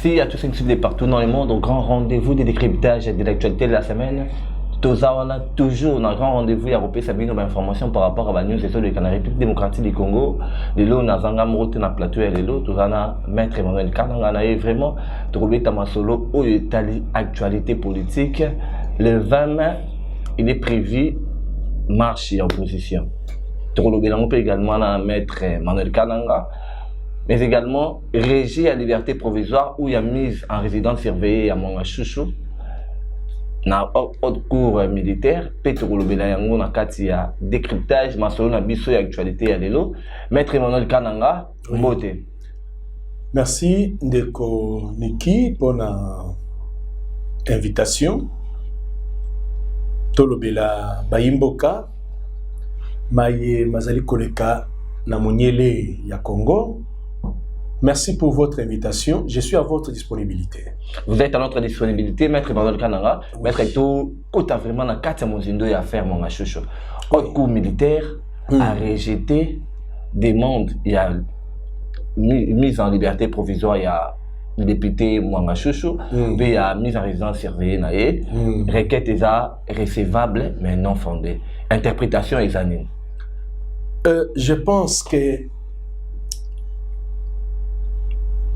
Merci à tous ceux qui suivent de partout dans le monde au grand rendez-vous des décryptages de l'actualité de la semaine. On a toujours un grand rendez-vous à repérer Sabine nos informations par rapport à la news de la République démocratique du Congo. Les lots na zanga mrote na plateau et les lots tout ça maître Emmanuel Kananga na vraiment trouvé tamasolo au Italie actualité politique. Le 20 mai, il est prévu marche et opposition. On peut également la maître Emmanuel Kananga, mais également régie à liberté provisoire où il y a mise en résidence surveillée à Mongachouchou. Na haute cour militaire, Petro Lobela yango na kati ya décryptage masolo na biso ya actualité ya lelo. Maître Emmanuel Kananga, mbote. Merci Ndeko Niki pour l'invitation. Tolobela Bayimboka, Maye Mazali Koleka na Monyele ya Congo. Merci pour votre invitation. Je suis à votre disponibilité. Vous êtes à notre disponibilité, Maître Emmanuel Kananga. Oui. Maître Eto, quand as vraiment la carte à Mozindo et à faire mon chouchou. Haute cour militaire a rejeté des demandes. Il y a mise en liberté provisoire. Il y a député Mwanga Chouchou. Puis il y a mise en résidence surveillée. Requête est recevable mais non fondée. Interprétation est anime. Je pense que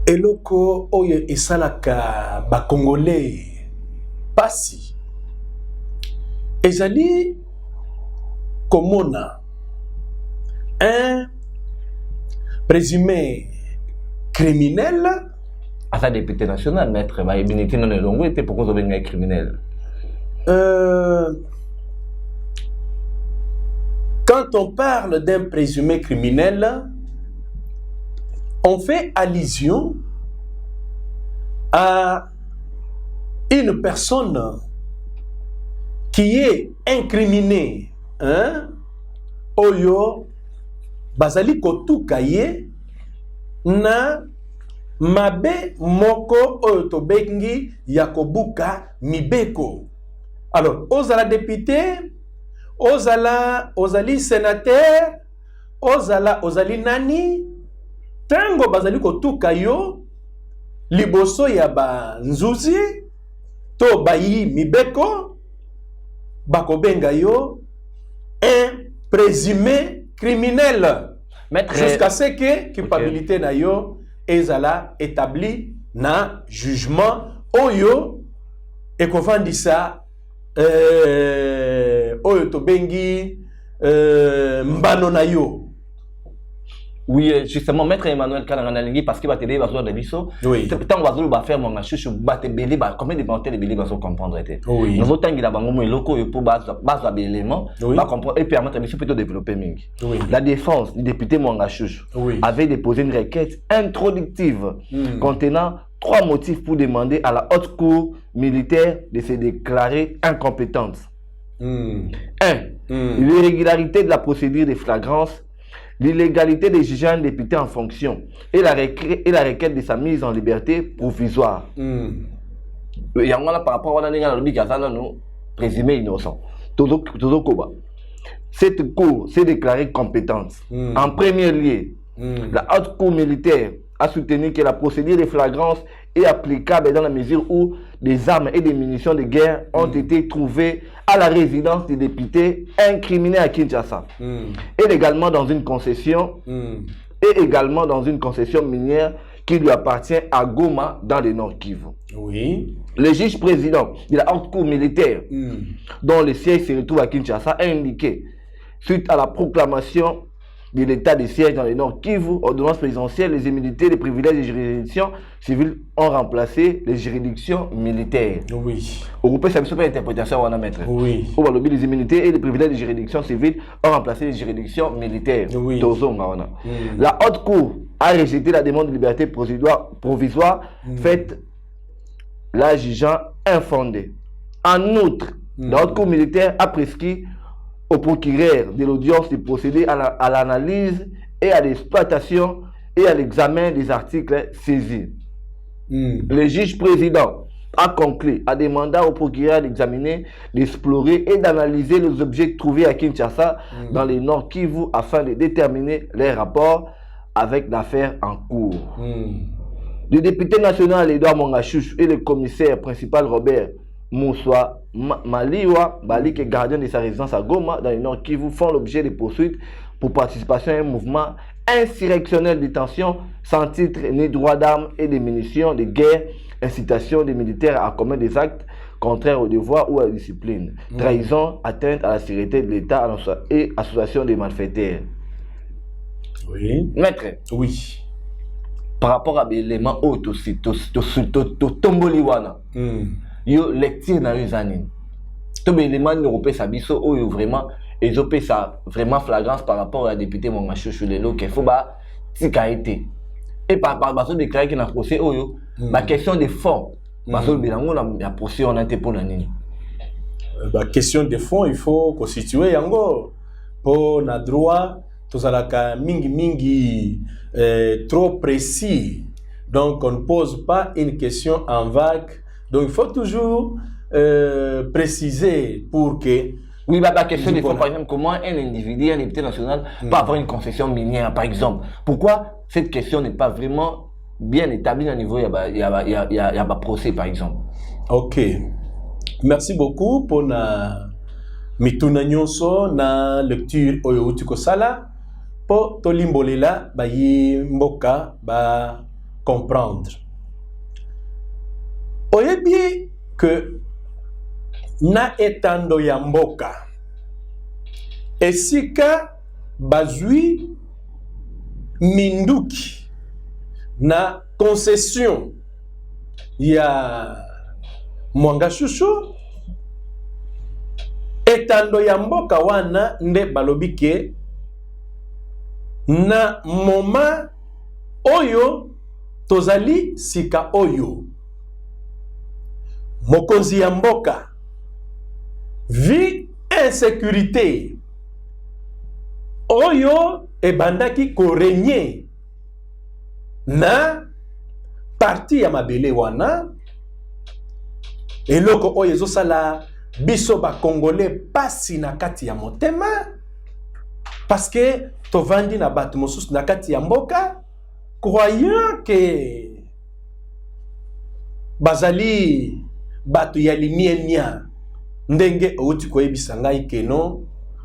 eloko oyo esalaka ba Congolais pasi ezali komona un présumé criminel à sa député national maître Bayibiniti non elongo était pourquoi vous avez criminel. Quand on parle d'un présumé criminel, on fait allusion à une personne qui est incriminée, oyo bazali kotukaye na mabe moko oyo tobengi yakobuka mibeko. Alors, ozala député, ozali sénateur, ozali nani, tango bazali kotuka yo liboso ya ba nzuzi to bayi mibeko bakobenga yo un présumé criminel jusqu'à ce que culpabilité na yo ezala établi na jugement oyo ekofandisa oyo tobengi mbano na yo. Oui, justement, maître Emmanuel Kananga parce qu'il va t'aider à faire des bisous. Oui. Tant que va faire mon chouchou, te belé, combien de bantés les belés vont comprendre. Oui. Nous autant qu'il a bango locaux pour base d'éléments, va comprendre et permettre à monsieur plutôt développer ming. Oui. La défense du député Mwanga Chouchou avait déposé une requête introductive contenant 3 motifs pour demander à la haute cour militaire de se déclarer incompétente. 1. L'irrégularité de la procédure de flagrance, l'illégalité des jugeants députés en fonction et la requête de sa mise en liberté provisoire. Il y a par rapport à la présumé innocent. Cette cour s'est déclarée compétente. En premier lieu, la haute cour militaire a soutenu que la procédure de flagrance est applicable dans la mesure où des armes et des munitions de guerre ont été trouvées à la résidence des députés incriminés à Kinshasa. Et également dans une concession minière qui lui appartient à Goma dans le Nord Kivu. Oui. Le juge président de la haute cour militaire dont le siège se retrouve à Kinshasa a indiqué suite à la proclamation de l'état de siège dans le Nord Kivu, ordonnance présidentielle, les immunités, les privilèges des juridictions civiles ont remplacé les juridictions militaires. Oui. Au groupe, ça me fait interprétation, on a mettre. Oui. Au lobby, les immunités et les privilèges des juridictions civiles ont remplacé les juridictions militaires. Oui. La haute cour a rejeté la demande de liberté provisoire faite la jugeant infondée. En outre, la haute cour militaire a prescrit au procureur de l'audience de procéder à l'analyse et à l'exploitation et à l'examen des articles saisis. Le juge président a conclu, a demandé au procureur d'examiner, d'explorer et d'analyser les objets trouvés à Kinshasa dans le Nord Kivu afin de déterminer les rapports avec l'affaire en cours. Le député national Edouard Mongachouch et le commissaire principal Robert Moussoua Maliwa, Balik, gardien de sa résidence à Goma, dans le Nord Kivu, font l'objet de poursuites pour participation à un mouvement insurrectionnel de détention sans titre ni droit d'armes et de munitions de guerre, incitation des militaires à commettre des actes contraires au devoir ou à la discipline, trahison, atteinte à la sécurité de l'État et association des malfaiteurs. Oui. Maître. Oui. Par rapport à l'élément auto, tomboliwana. Yo lecture na uzanine. Tout l'élément européen sabiso ou vraiment et zo ça vraiment flagrance par rapport à député Mongachouch lelo qu'il faut ba tikaité. Et par baso déclarer que na procès oyo ma question de fond baso bilango na procès on a été pour la nini. Ba question de fond il faut constituer yango pour na droit tozalaka mingi trop précis. Donc on ne pose pas une question en vague. Donc il faut toujours préciser pour que... Oui, la question des fois, par exemple, comment un individu, un député national peut avoir une concession minière, par exemple. Pourquoi cette question n'est pas vraiment bien établie au niveau, il y a un procès, par exemple. Ok. Merci beaucoup pour la mituna nyonso na lecture oyo utiko sala po tolimbolela ba mboka ba comprendre. Oyebi que na etando ya mboka esika bazui minduki na concession ya Mongachouch etando ya mboka wana nde balobike na moma oyo tozali sika oyo mokonzi ya mboka vi insécurité oyo ebandaki korenye na parti ya mabele wana eloko oyo ezosala biso ba congolais pasi na kati ya motema parce que tovandi na bato mosusu na kati ya mboka croyant que bazali bato ya limienia ndenge outi koyebisa ngai keno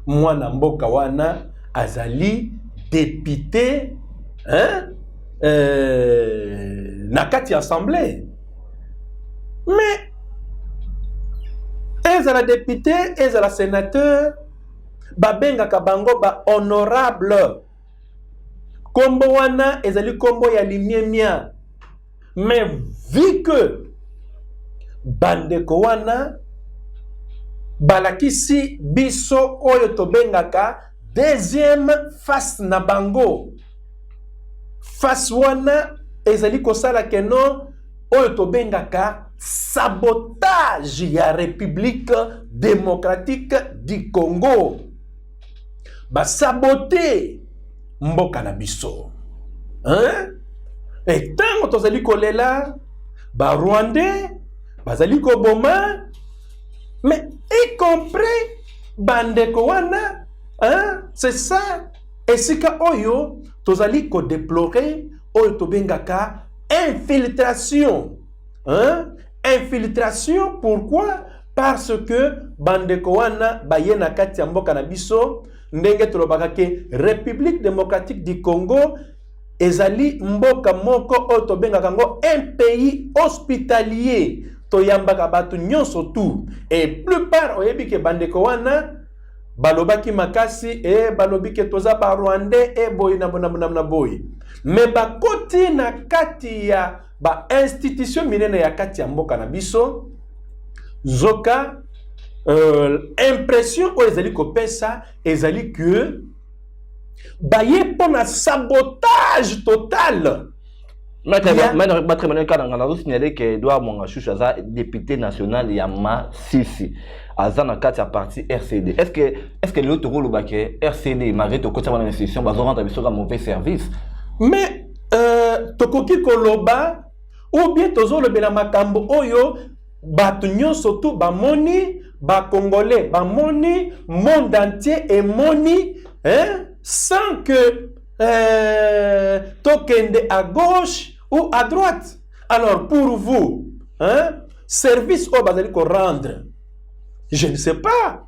mwana mboka wana azali député na kati ya assemblée mais ezala député ezala sénateur babengaka bango ba honorable kombo wana ezali kombo ya limiemia mais vu que bandeko wana balakisi biso oyo tobengaka deuxième face na bango face wana ezali kosala keno oyo tobengaka sabotage ya République démocratique du Congo basabote mboka na biso et tango tozali kolela ba Rwandais bazali koboma mais y compris bandeko wana c'est ça esika oyo tozali ko déplorer oyo tobengaka infiltration infiltration pourquoi parce que bandeko wana bayena kati ya mboka na biso ndenge tolobaka ke République démocratique du Congo ezali mboka moko oyo tobengaka ngo un pays hospitalier toyambaka bato nyonso tout et plupart oyebi ke bandeko wana balobaki makasi balobi ke toza ba Rwandais boy na boy mais bakoti na kati ya ba institution minene ya kati ya mboka na biso zoka impression oyo ezali kopesa ezali que baye pona sabotage total. Maître Manuel Kananga, nous signaler que Edouard Mongachouch est député national Yama Sisi, Azana Kati à parti RCD. Est-ce que l'autre rôle est RCD, malgré tout côté de l'institution, va rendre un mauvais service? Mais tokoki koloba ou bien tozo le bela makambo oyo batu nyonso tu bamoni ba congolais bamoni monde entier et moni sans que tokende à gauche ou à droite. Alors, pour vous, hein, service au bazali ko rendre, je ne sais pas.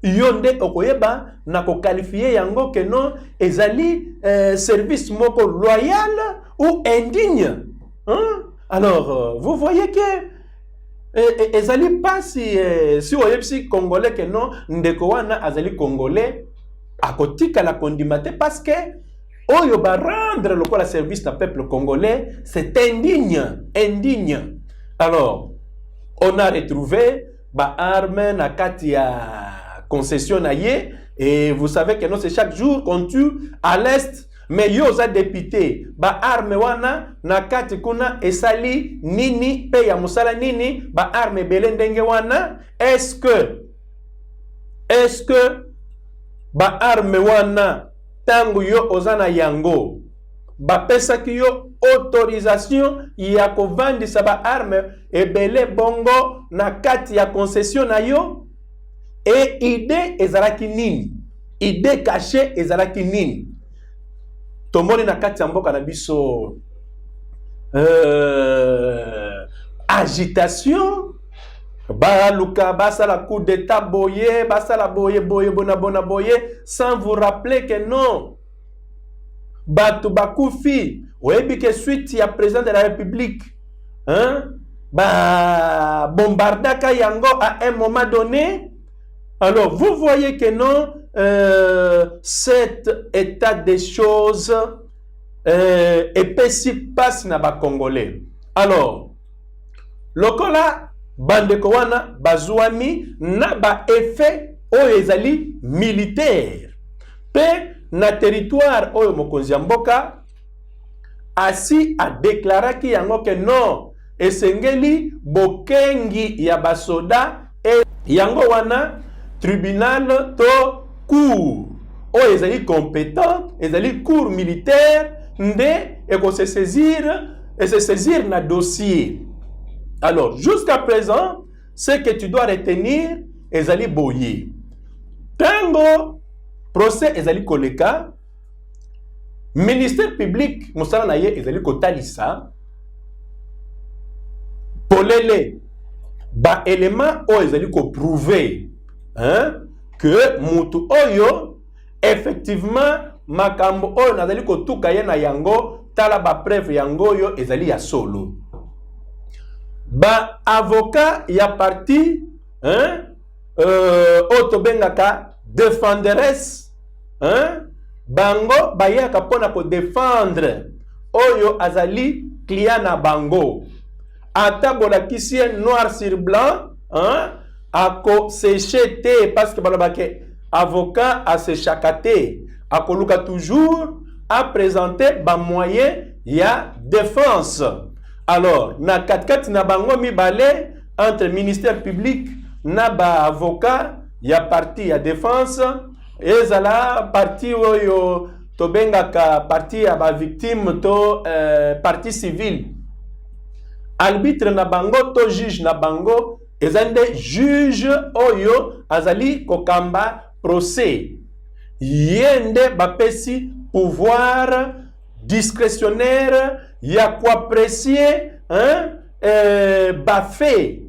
Yonde okoyeba na ko qualifier yango que non ezali service moko loyal ou indigne. Hein? Alors, vous voyez que ezali pas si oyebsi congolais que non ndeko wana azali congolais akotika la kondimate parce que oyo ba rendre le quoi la service na peuple congolais, c'est indigne. Alors, on a retrouvé ba arme na kati ya concession na ye, et vous savez que non c'est chaque jour qu'on tue à l'est, mais yoza député ba arme wana na kati kuna esali nini pe ya musala nini ba arme belendenge wana. Est-ce que ba arme wana tangu yo ozana yango ba pesa ki yo autorisation ya kovandisa ba arme ebele bongo na kati ya concession na yo? Et idée ezalaki nini? Idée cachée ezalaki nini? Tomoni na kati ya mboka na biso agitation, baluka basala coup d'état boye, basala boye bona boye, sans vous rappeler que non, batu bakufi oyebi ke suite ya président de la République, hein, ba bombardaka yango à un moment donné. Alors, vous voyez que non, cet état des choses epesi passe na ba Congolais. Alors, lokola bandeko wana bazwami na ba effet oyo ezali militaire. Pe na territoire oyo mokonzi ya mboka asi a déclaraki yango que non, esengeli bokengi ya basoda e yango wana tribunal to cour oyo ezali compétent, ezali cour militaire nde eko se saisir na dossier. Alors, jusqu'à présent, ce que tu dois retenir ezali boye. Tango procès ezali koleka, ministère public mosala na ye ezali kotalisa polele ba élément oyo ezali ko prouver, hein, que mutu oyo effectivement makambo oyo nazali kotuka ye na yango tala ba preuve yango yo ezali ya solo. Ba avocat ya parti, hein, oto bengaka défenderesse, hein, bango bayaka pona ko défendre oyo azali client na bango. Ata bolakisi noir sur blanc, hein, ako séché parce que balabake avocat a séchakate, ako luka toujours à présenter ba moyen ya défense. Alors, na kat na bango mibale entre ministère public na ba avocat ya parti ya défense, ezala parti oyo tobengaka parti ya ba victime to parti civil. Arbitre na bango to juge na bango ezande juge oyo azali kokamba procès. Yende bapesi pouvoir discrétionnaire ya ko apprécier, hein, bafé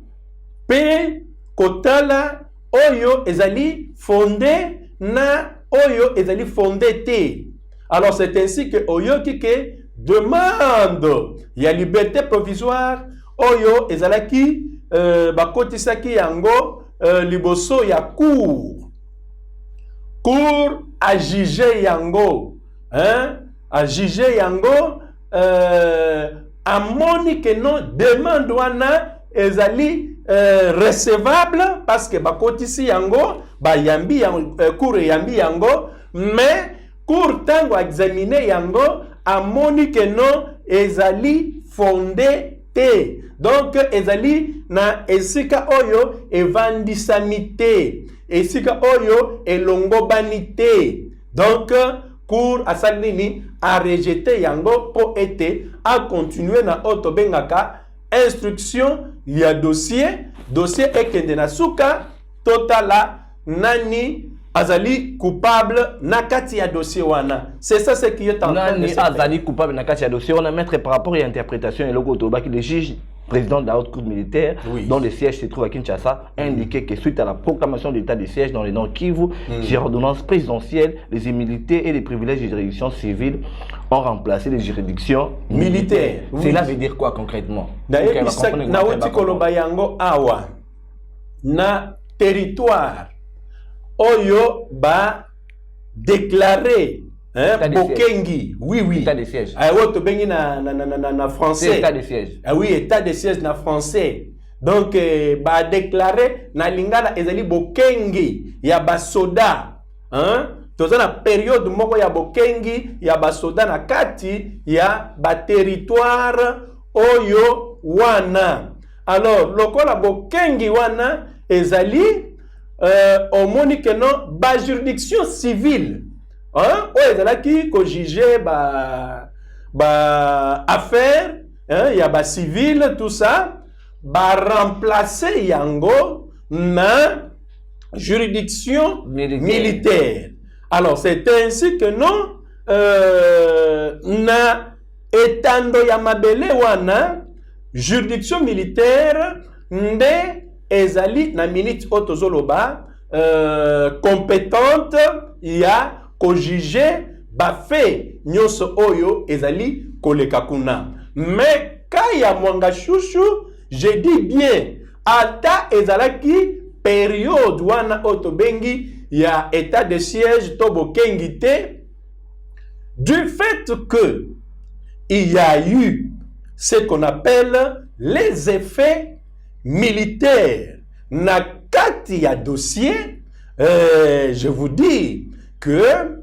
pe kotala oyo ezali fondé na oyo ezali fondé te. Alors c'est ainsi que oyo kike demande ya liberté provisoire oyo ezalaki bakotisaki yango liboso ya cour a jugé yango, hein, a jugé yango amoni que non demande wana ezali recevable parce que bakotisi yango bayambi cour yambi yango, mais cour tango examiner yango amoni que non ezali fondé te. Donc ezali na esika oyo evandisami te, esika oyo elongobani te. Donc cour asalini a rejeté yango po ete a continuer na auto bengaka instruction ya dossier ekende na suka totala nani azali coupable na kati ya dossier wana. C'est ça ce qui est en train de se faire. Azali coupable na kati ya dossier wana mettre par rapport à l'interprétation et le Kotoba qui le juge président de la haute cour militaire, dont le siège se trouve à Kinshasa, a indiqué que suite à la proclamation de l'état de siège dans le Nord Kivu, sur ordonnance présidentielle, les immunités et les privilèges de juridiction civile ont remplacé les juridictions militaires. Cela veut dire quoi concrètement? D'ailleurs, na koloba yango awa na territoire oyo ba déclaré Bokengi, oui. État de siège. Na français. État de siège. Ah oui, état de siège na français. Donc, ba déclaré na lingala ezali Bokengi ya basoda. Hein? Toza na période moko ya Bokengi ya basoda na kati ya ba territoire oyo wana. Alors, lokola Bokengi wana ezali omoni que non ba juridiction civile. Hein? Ouais, c'est là qui juger affaire, hein? Il y a ba civil tout ça, ba remplacer yango na juridiction militaire. Alors c'est ainsi que non na etando ya mabele wana juridiction militaire nde ezali na minute otozoloba compétente ya ko juger ba fait nyonso oyo ezali koleka kuna. Mais kaya mwanga chouchou, je dis bien ata ezalaki période wana otobengi ya état de siège to Bokengi te, du fait que il y a eu ce qu'on appelle les effets militaires na kati ya dossier, je vous dis que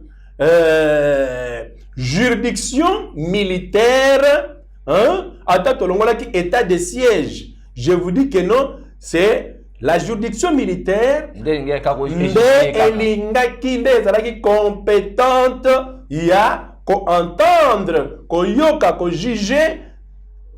juridiction militaire, hein, qui état de siège, je vous dis que non, c'est la juridiction militaire qui compétente, il y a ko entendre, ko yoka, ko juger,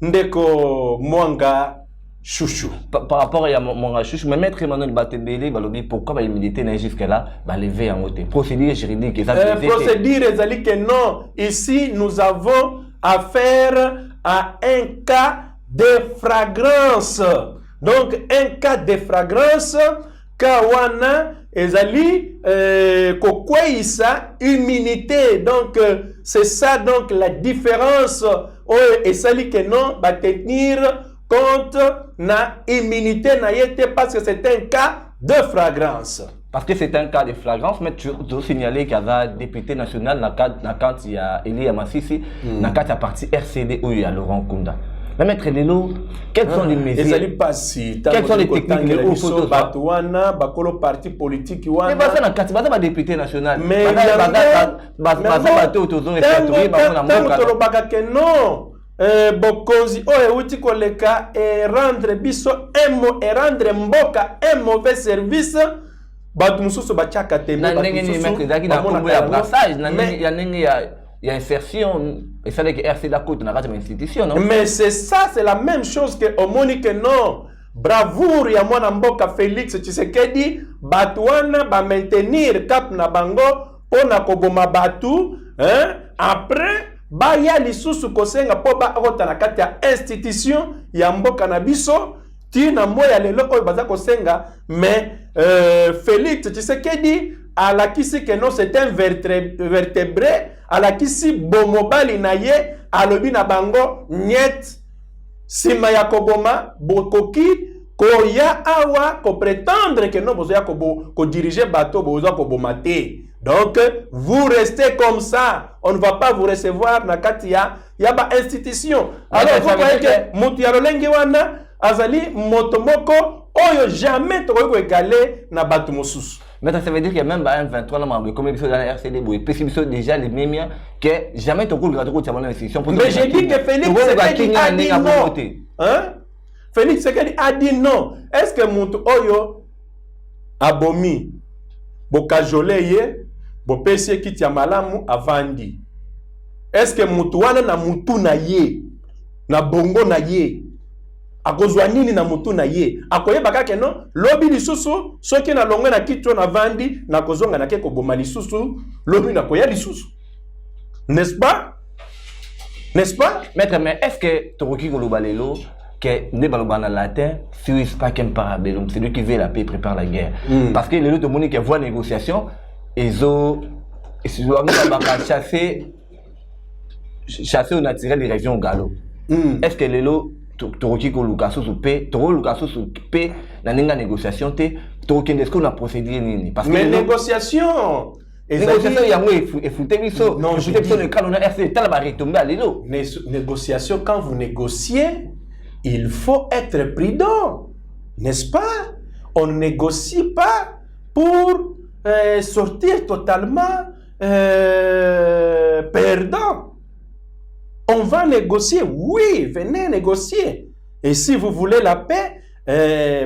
ndeko mwanga chouchou. Par rapport à mon chouchou, mais maître Emmanuel Batebele, pourquoi il militaire n'est jusque-là, lever en haute. Procédure juridique. Procédure ezali que non. Ici, nous avons affaire à un cas de flagrance. Donc, un cas de flagrance, kawana ezali kokweisa immunité. Donc, c'est ça donc la différence. Et sali que non, va tenir compte na immunité na yete parce que c'est un cas de flagrance. Parce que c'est un cas de flagrance, mais tu dois signaler qu'il y a un député national dans le cas il y a Elie Amassisi, dans le cas de parti RCD où il y a Laurent Kunda. Mais maître Lelo, quelles sont les mesures? Quelles sont les techniques de photos? Batouana, Bakolo parti politique. Mais parce que dans le député national, mais non. Bokonzi oyo uti koleka et rendre biso et rendre mboka un mauvais service batu mususu bachaka tembe batu mususu na kombo ya brassage na il y a insertion et ça que RC la côte na kati ma institution non. Mais c'est ça, c'est la même chose que omoni que non bravoure ya mwana mboka Félix Tshisekedi batuana ba maintenir cap na bango pona koboma batu hein après baya lisusu kosenga po ba akota na kati ya institution ya mboka na biso tina moya lelo oyo baza kosenga mais Félix Tshisekedi alakisi que non c'est un vertébré alakisi bomobali na ye alobi na bango niet sima ya koboma bokoki koya awa ko prétendre que non bozoya ko diriger bateau bozoya koboma te. Donc, vous restez comme ça. On ne va pas vous recevoir na kati ya ba institution. Alors, vous voyez que Moutiaro Lengiwana, Azali, Motomoko, oyo jamais to égaler na batu mosusu. Mais ça veut dire qu'il y a même un 23 membres comme ils sont dans la RCD, et puis ils sont déjà les mêmes que jamais to koulga to tchamana institution. Mais j'ai dit que Félix Tshisekedi a dit non. Hein? Félix Tshisekedi a dit non. Est-ce que Moutou oyo abomi bokajole ye bopesi kiti ya malamu avandi? Est-ce que mutu wana na mutu na ye na bongo na ye akozwa nini na mutu na ye akoyeba kaka no lobi lisusu soki na longo na kitu na vandi na kozonga na ke koboma lisusu lobi na koya lisusu, n'est-ce pas? N'est-ce pas? Maître, mais est-ce que Toroki Kolobalelo, que ne balobana latin, suis pas qu'un parabellum, c'est lui qui veut la paix et prépare la guerre. Parce que les autres monde qui voient négociation, ils ont chasser au naturel des régions au galop. Est-ce que les lots Toroki Kolukasu sous paix, Toro Lukasu sous paix, na nenga négociation te, Toroki n'est-ce qu'on a procédé ni? Parce que mais négociation. Négociation, non, je négociation, quand vous négociez, il faut être prudent, n'est-ce pas? On ne négocie pas pour sortir totalement perdant. On va négocier, oui, venez négocier. Et si vous voulez la paix,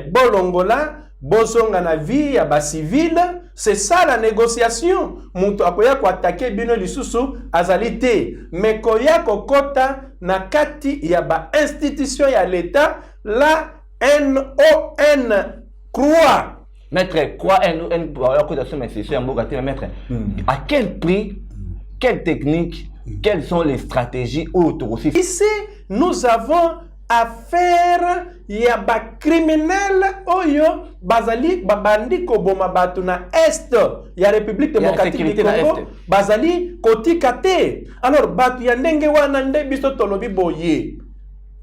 Bolongola, Bozonga na vie ya ba civil, c'est ça la négociation. Mutu akoya ko attaquer bino lisusu azalité, mais koya kokota na kati ya ba institution ya l'état la NON croix. Maître, quoi maître, à quel prix, quelle technique, quelles sont les stratégies autoroutiques? Ici, nous avons affaire ya ba criminel oyo bazali babandi koboma batu na est ya République démocratique du Congo bazali kotika te. Alors batu ya ndenge wana nde biso tolobi boye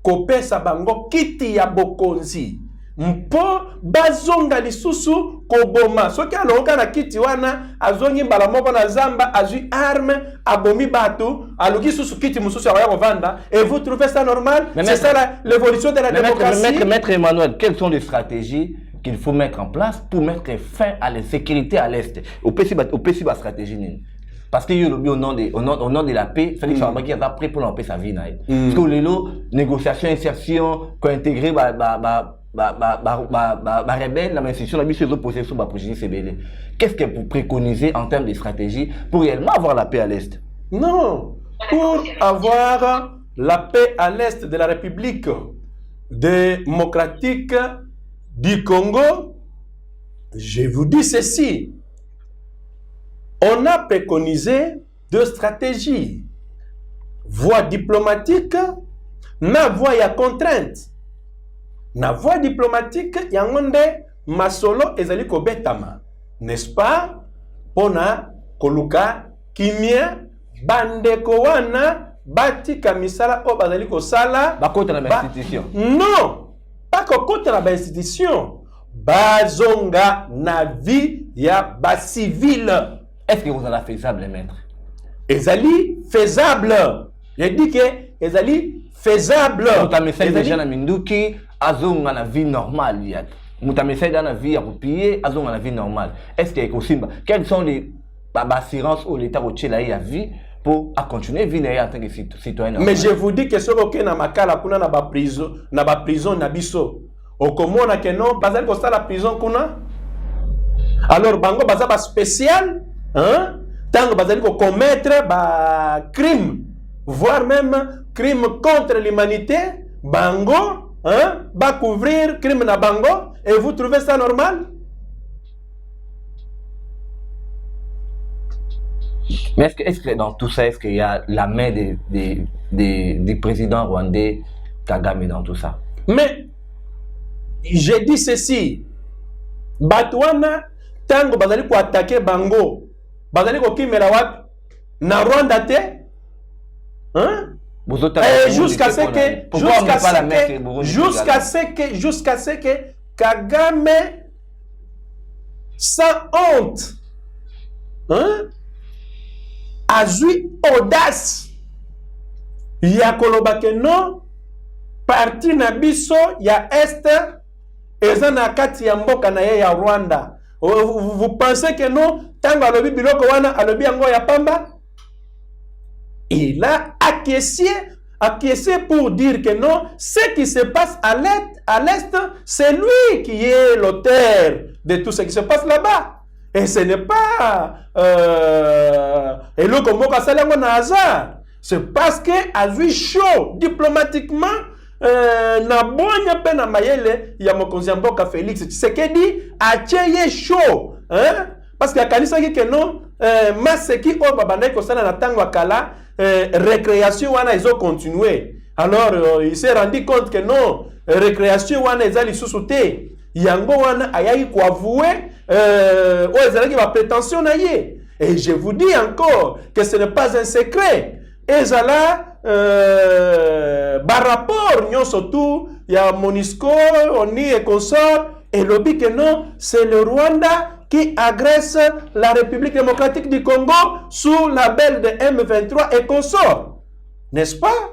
kopesa bango kiti ya bokonzi mpo bazonga lisusu koboma soki alonga na kiti wana azongi mbala moko na zamba azui arme abomi batu aluki susu kiti mususu ya kovanda. Et vous trouvez ça normal? C'est ça l'évolution de la démocratie? Maître Emmanuel, quelles sont les stratégies qu'il faut mettre en place pour mettre fin à la sécurité à l'est? Au PC la stratégie parce que au nom de la paix, ça dit que qui est prêt pour la paix sa vie. Parce que les négociations, insertion, intégrer rebelle, la institution, la mission de possession, qu'est-ce que vous préconisez en termes de stratégie pour réellement avoir la paix à l'est? Non, pour avoir la paix à l'est de la République démocratique du Congo, je vous dis ceci. On a préconisé deux stratégies. Voie diplomatique, na voie ya contrainte. Na voie diplomatique, yangonde masolo ezali kobetama. N'est-ce pas? Pona koluka kimia bandeko wana bati kamisala o bazali kosala ba contre la institution. Non, pas contre la institution. Bazonga na vie ya ba civil. Est-ce que vous en êtes faisable, maître? Ezali faisable. Je dis que ezali faisable. Mutamesai déjà na minduki azonga na vie normale ya. Mutamesai dans la vie à copier azonga na vie normale. Est-ce que Kosimba, quelles sont les assurances ou l'état au Tchela à vie pour continuer à vivre en tant que citoyen? Mais je vous dis que ce que na makala kuna na ba prison na biso. Okomona que non, bazali kosta la prison kuna. Alors bango baza ba spécial, hein? Tango bazali ko commettre ba crime, voire même crime contre l'humanité, bango, hein? Ba couvrir crime na bango, et vous trouvez ça normal? Mais est-ce que dans tout ça, est-ce qu'il y a la main des présidents rwandais Kagame dans tout ça? Mais j'ai dit ceci, Batouana, tango bazali ko attaquer bango, bazali ko kimela wapi na Rwanda te, hein? Jusqu'à ce que Kagame sans honte, hein? Azui audace ya koloba ke non parti na biso ya est eza na kati ya mboka na ye ya Rwanda. Vous pensez que non tango alobi biloko wana alobi yango ya pamba? Il a acquiescé pour dire que non, ce qui se passe à l'est, c'est lui qui est l'auteur de tout ce qui se passe là-bas. Et ce n'est pas et le Congo na hasard. C'est parce que a vu chaud diplomatiquement na bonya pe na mayele ya mokonzi ya mboka Félix Tshisekedi acheye chaud, hein? Parce que akanisa ki non maseki o babandai ko sana na tango akala récréation wana izo continuer. Alors il s'est rendu compte que non, récréation wana ezali sous-souté. Yango wana ayayi ko avouer o ezali ki ba prétention na ye. Et je vous dis encore que ce n'est pas un secret. Ezala par rapport surtout il y a Monisco, ONI et consort et lobby que non, c'est le Rwanda qui agresse la République démocratique du Congo sous label de M23 et consort. N'est-ce pas?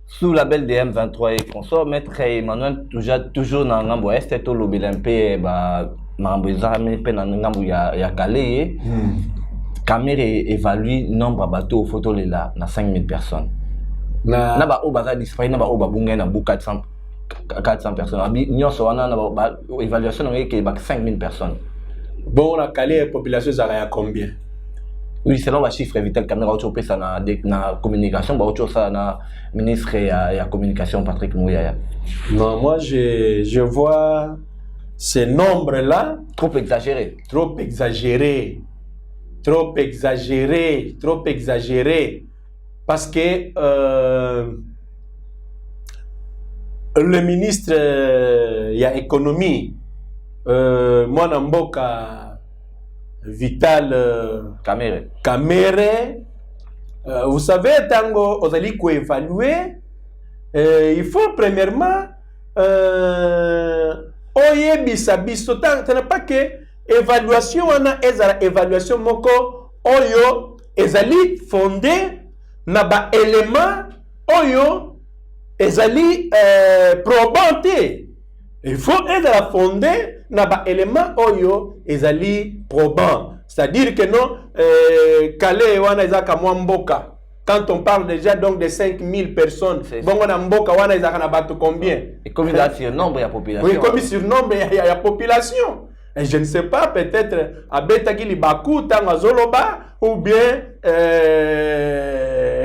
Sous label de M23 et consort, Maître Emmanuel toujours dans ngambo est to lobby l'MP ba mamboza mais pe na ngambo ya Calais. Caméra évalue nombre de bateaux photo là na 5000 personnes. Na ba o baza disparu na ba o babunga na bu 400 personnes. Abi nyonso wana na ba évaluation na ke ba 5000 personnes. Bon la Calais population ça à combien? Oui, selon les chiffres vital caméra auto pesa na communication ba auto ça na ministre ya communication Patrick Mouyaya. Non, moi je vois ces nombres là trop exagéré. Trop exagéré. Trop exagéré, trop exagéré, parce que le ministre il y a économie, moi Mboka Vital Kamere, vous savez tango ozali ko évaluer, il faut premièrement oyebisa biso tant pas que évaluation wana ezala évaluation moko oyo ezali fondé na ba élément oyo ezali probante. Il faut ezala fondé na ba élément oyo ezali probant. C'est-à-dire que non Calais wana ezaka mwa mboka. Quand on parle déjà donc de 5000 personnes, bon on a mboka wana ezaka na bato combien? Et comme il a sur nombre de la population. Oui, comme sur nombre il y a population. Et je ne sais pas, peut-être à Betagili Baku, Tangazoloba, ou bien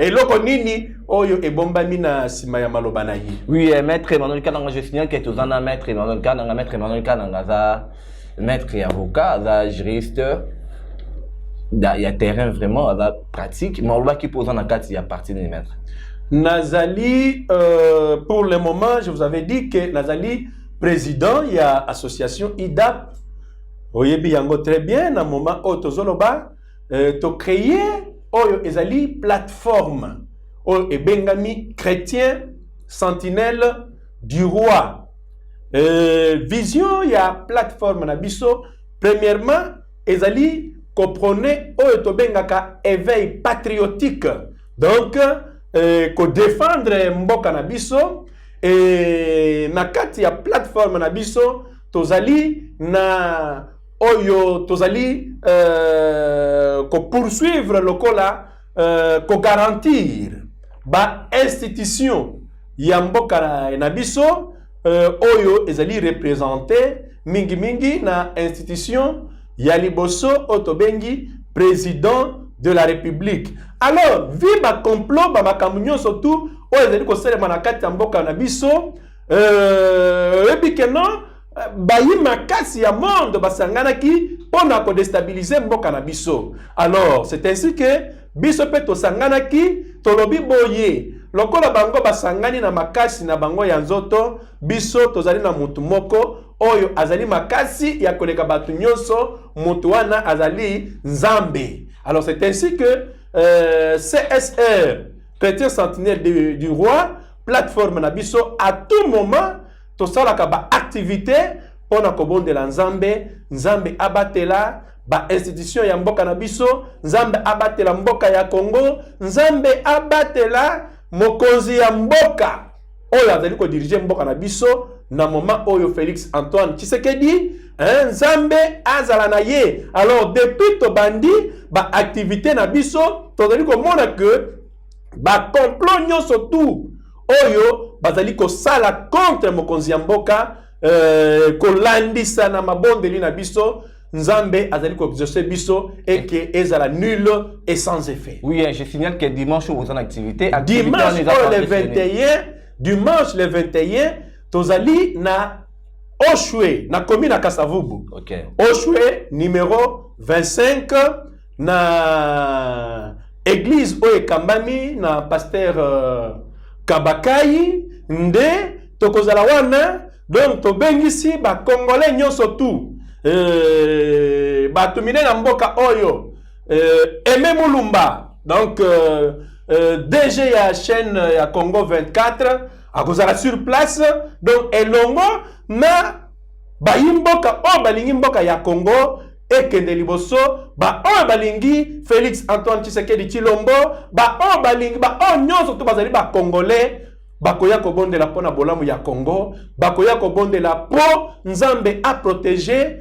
Eloko Nini, Oyo et Bombamina Simaya Malobanayi. Oui, maître Emmanuel Kananga, je signale que tous en a maître Emmanuel Kananga, maître et avocat, juriste, il y a terrain vraiment, pratique, mais on va qui pose en acte, il y a partie des maîtres. Nazali, pour le moment, je vous avais dit que Nazali, président, il y a association IDAP. Oyebi yango très bien, na moment où tozoloba, to créer oyo ezali plateforme, oyo ebengami chrétien sentinelle du roi. Vision ya plateforme na biso, premièrement, ezali comprenez oyo to bengaka éveil patriotique. Donc, ko défendre mboka na biso, et na kati ya plateforme na biso, tozali na oyo tozali ko poursuivre lokola ko garantir ba institution ya mboka na biso oyo ezali représenter mingi na institution ya liboso otobengi président de la République. Alors vi ba complot ba makambo surtout oyo ezali ko selema na kati ya mboka na biso ebikeno bayi makasi ya monde basangana ki pona ko déstabiliser mboka na biso. Alors c'est ainsi que biso pe to sangana ki tolobi boye lokola bango basangani na makasi na bango ya nzoto biso tozali na mutu moko oyo azali makasi ya koleka batu nyonso mutu wana azali nzambe. Alors c'est ainsi que CSR chrétien sentinelle du roi plateforme na biso à tout moment to salaka ba activité pona kobonde la nzambe abatela ba institution ya mboka na biso, nzambe abatela mboka ya Congo, nzambe abatela mokonzi ya mboka oyo azali ko diriger mboka na biso na moment oyo Félix Antoine Tshisekedi nzambe azala na ye. Alors depuis to bandi ba activité na biso tozali ko mona que ba complot nyonso tout oyo bazali ko sala contre mokonzi ya mboka kolandisa na mabondeli na biso nzambe azali ko exaucer biso et que ezala nul et sans effet. Oui, je signale que dimanche vous en activité dimanche le 21 dimanche le 21 tozali na Oshwe na commune à Kasavubu. Ok. Oshwe numéro 25 na église oye kambami na pasteur Kabakai nde tokozala wana. Donc tobengisi ba congolais nyonso tu bato minene na mboka oyo Aimé Mulumba, donc DG ya chaîne ya Congo 24 akozala sur place. Donc elongo na bayimboka o balingi mboka ya Congo ekende liboso ba o balingi Félix Antoine Tshisekedi Tshilombo ba o balingi ba o nyonso to bazali ba congolais bakoya kobondela pona bolamu ya Congo, bakoya kobondela po Nzambe a protégé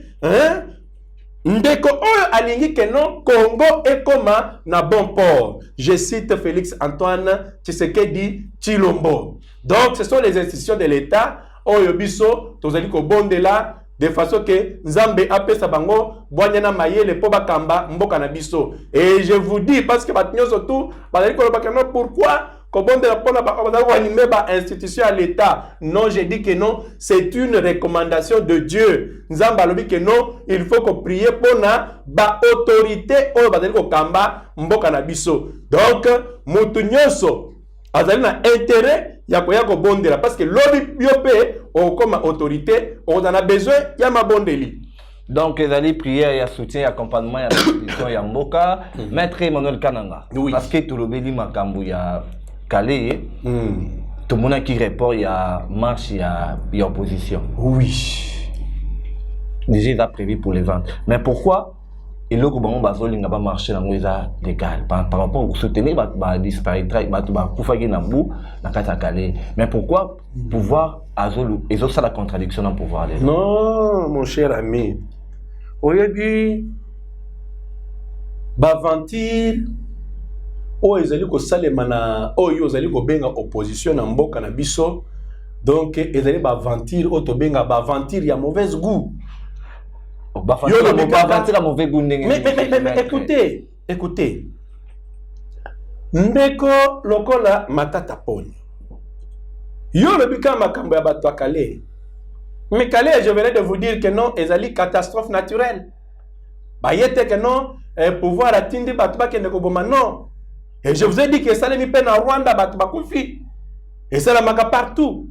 ndeko oyo alingi keno Congo ekoma na bon port. Je cite Félix Antoine Tshisekedi Tshilombo. Donc ce sont les institutions de l'État oyo biso tozali kobondela de façon que Nzambe apesa bango bwanyana mayele po bakamba mboka na biso. Et je vous dis parce que batinyo surtout bazali koloba keno pourquoi kobondela pona bazali animer ba institution à l'État. Non, je dis que non, c'est une recommandation de Dieu. Nzambe alobi que non, il faut qu'on prie pona ba autorité oyo bazali kokamba mboka na biso. Donc mutu nyonso azali na intérêt ya koya kobondela parce que lobi biope okoma autorité on en a besoin ya mabondeli. Donc les alliés prière et soutien et accompagnement ya institution ya mboka maître Emmanuel Kananga. Oui. Parce que tout le béli makambu ya Calais, tout le monde qui répond il y a marche il y a opposition. Oui. Déjà il a prévu pour les ventes. Mais pourquoi et là, on va marcher dans les légal par rapport au soutenir disparaître mais pourquoi pouvoir et ça la contradiction dans le pouvoir non mon cher ami oyebi baventir o ezali ko salema na oyo ezali ko benga opposition na mboka na biso donc ezali baventir o to benga baventir ya mauvaise goût. Mais écoutez. Ndeko lokola matata poni. Yo le bika makambo ya bato Calais. Mais Calais, je venais de vous dire que non, ezali catastrophe naturelle. Bayete que non, pouvoir atteindre bato ba kende koboma non. Et je vous ai dit que ça les mi peine en Rwanda bato ba kufi. Et ça la maka partout.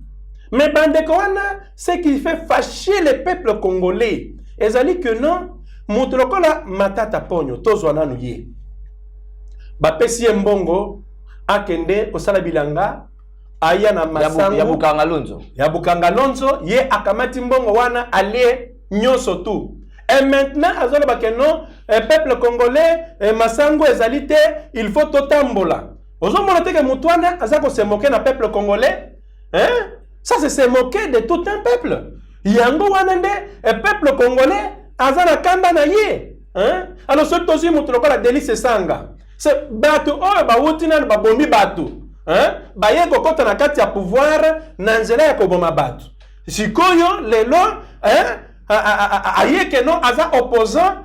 Mais bandeko wana, ce qui fait fâcher le peuple congolais. Ezali que non, mutu lokola matata ponyo tozwana nuye. Bapesi mbongo akende osala bilanga aya na masango ya bukanga lonzo ye akamati mbongo wana alie nyonso tu. Et maintenant azolo bakeno peuple congolais masango ezalite il faut totambola. Ozo monate ke mutu wana azako se moquer na peuple congolais, hein? Ça c'est se moquer de tout un peuple. Yango wanende peuple congolais azana kanda na ye, hein? Alors ce tozi mutu lokola Délice Sanga c'est batu oyo bawuti na babombi batu, hein? Baye kokota na kati ya pouvoir na nzela ya koboma batu sikoyo lelo, hein? Aye que non aza opposant,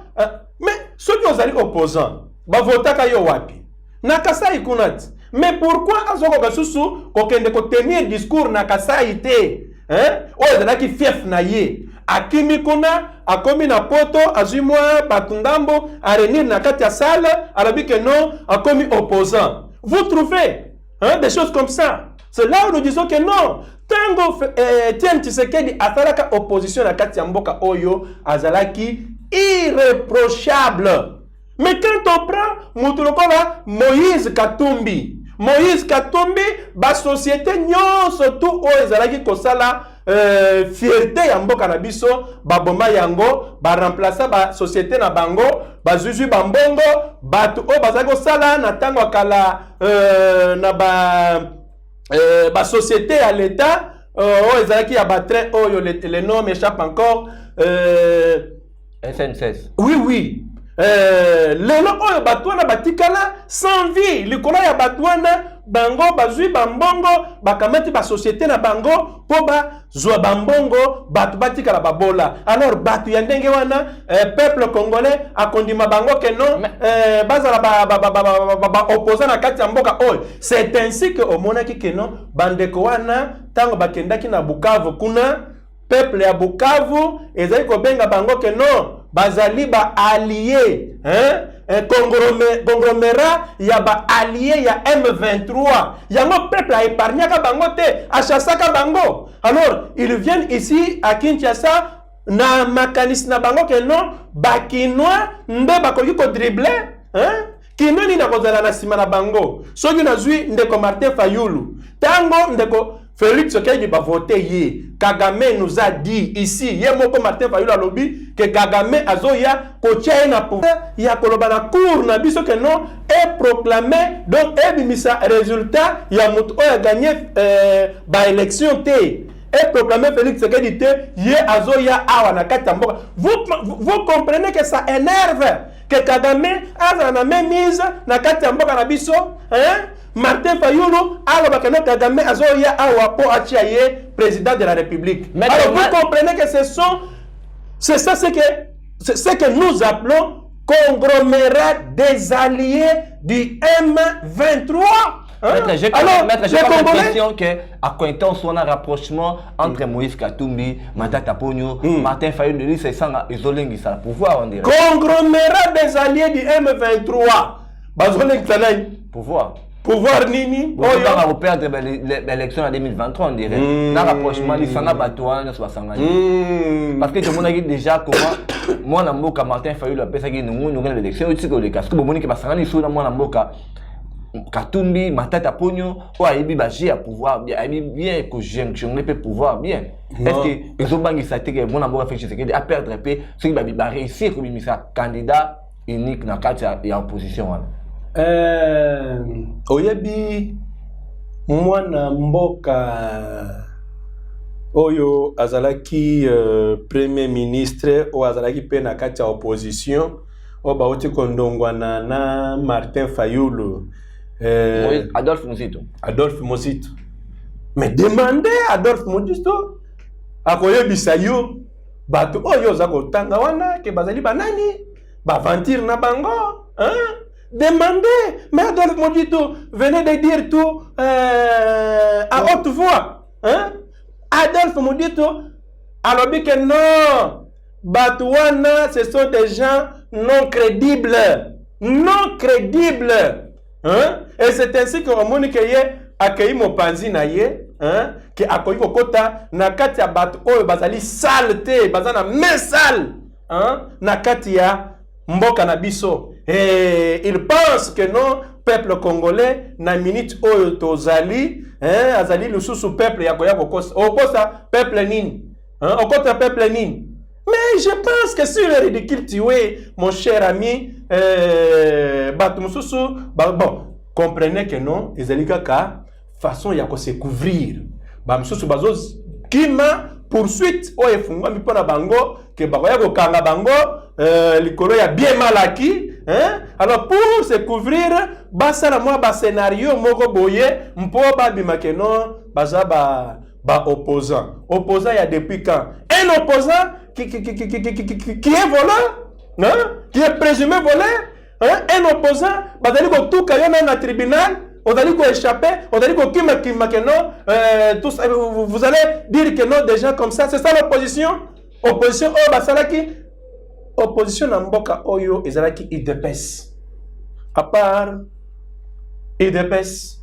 mais ceux qui ont allé opposant bavotaka yo wapi na Kasai kunati. Mais pourquoi azoko kasusu kokende ko tenir discours na Kasai te, hein? Oyo zala ki fief na ye akimi kuna akomi na poto azimwa batundambo arenir na kati ya salle alabi que non akomi opposant. Vous trouvez, hein, des choses comme ça? C'est là où nous disons que non. Tango Etienne Tshisekedi asalaka opposition na kati ya mboka oyo azalaki irréprochable. Mais quand on prend mutulokola Moïse Katumbi, ba société nyonso tout oyo ezalaki kosala fierté ya mboka na biso baboma yango ba remplacer ba société na bango bazuzwi bambongo batu o bazako sala na tango kala na ba société à l'état ezalaki ya ba train oyo le nom m'échappe encore SNCF. Oui lelo oyo batu wana batikala sans vie likolo ya batu wana bango bazui bambongo bakamati ba société na bango po ba zwa bambongo batu batika la babola. Alors batu ya ndenge wana peuple congolais akondima bango ke non bazala ba opposant na kati ya mboka oyo. C'est ainsi que omonaki ke non bandeko wana tango bakendaki na Bukavu kuna peuple ya Bukavu ezali ko benga bango ke non bazali ba allié conglomérat ya ba allié ya M23 yango peuple a épargné ka bango te achassa ka bango. Alors ils viennent ici à Kinshasa na makanis na bango ke non ba kinois nde bakoki ko dribbler kino ni na kozala na sima na bango soki nazwi ndeko Martin Fayulu tango ndeko Félix Tshisekedi va voter hier. Kagame nous a dit ici, hier moko Martin Fayulu lobby que Kagame azoya kotia na pouvoir ya koloba na cour na biso que non est proclamé donc ebimisa résultat ya mutu oya gagné ba élection te est proclamé Félix Tshisekedi te hier azoya awa na kati mboka. Vous comprenez que ça énerve que Kagame a na même mise na kati mboka na biso Martin Fayulu alobakeno Kagame azoya awa po achiaye président de la République. Mais alors vous comprenez que c'est ça ce que nous appelons conglomérat des alliés du M23. J'ai une question que à Cointon soit un rapprochement entre Moïse Katumbi, Matata Pogno, Martin Fayulu, c'est ça isolé ça pouvoir on dirait. Conglomérat des alliés du M23. Bazolé pouvoir. Pouvoir nini? On va perdre l'élection en 2023 on dirait. Dans rapprochement il s'en a batouan ne soit parce que tout le monde a dit déjà comment moi na mboka Martin Fayulu a pensé que nous l'élection aussi que les casques bon moni que basangani sur moi na mboka Katumbi Matata Pogno ou aibi bager à pouvoir bien aibi bien que jonctionner peut pouvoir bien. Est-ce que ils ont bangi ça que mon mboka fait que à perdre paix ceux qui va réussir comme ça candidat unique na carte et opposition. Oyebi mwana mboka oyo azalaki premier ministre o azalaki pe na kati ya opposition o baoti kondongwana na Martin Fayulu Adolphe Muzito. Mais demandez Adolphe Muzito akoyebisa yo bato oyo za kotanga wana ke bazali banani ba ventir na bango demandez, mais Adolphe Muzito venez de dire tout à haute voix. Adolphe Muzito a dit que non, Batouana, ce sont des gens non crédibles. Non crédibles. Et c'est ainsi que Ramoni Keye a accueilli mon panzi na ye, qui a accueilli Kokota, na katia bat oyo bazali saleté, bazana mais sale, na katia mboka na biso. Et il pense que non, peuple congolais, na minute oyo tozali, azali lususu peuple ya koya kokosa. Okosa peuple nini? Okota peuple nini? Mais je pense que sur le ridicule tué, mon cher ami, bon, comprenez que non, ezali kaka façon ya ko se couvrir. Ba msusu bazos kima poursuite o efunga mi pona bango ke bakoya ko kanga bango likolo ya bien malaki. Alors pour se couvrir basala moi ba scénario moko boye mpo ba bimakeno baza ba opposant il y a depuis quand un opposant qui est voleur qui est présumé voleur un opposant bazali ko tuka yo na tribunal on allait ko échapper on allait ko kimakeno tous vous allez dire que non des gens comme ça c'est ça l'opposition oh basalaki opposition na mboka oyo ezalaki IDPS à part IDPS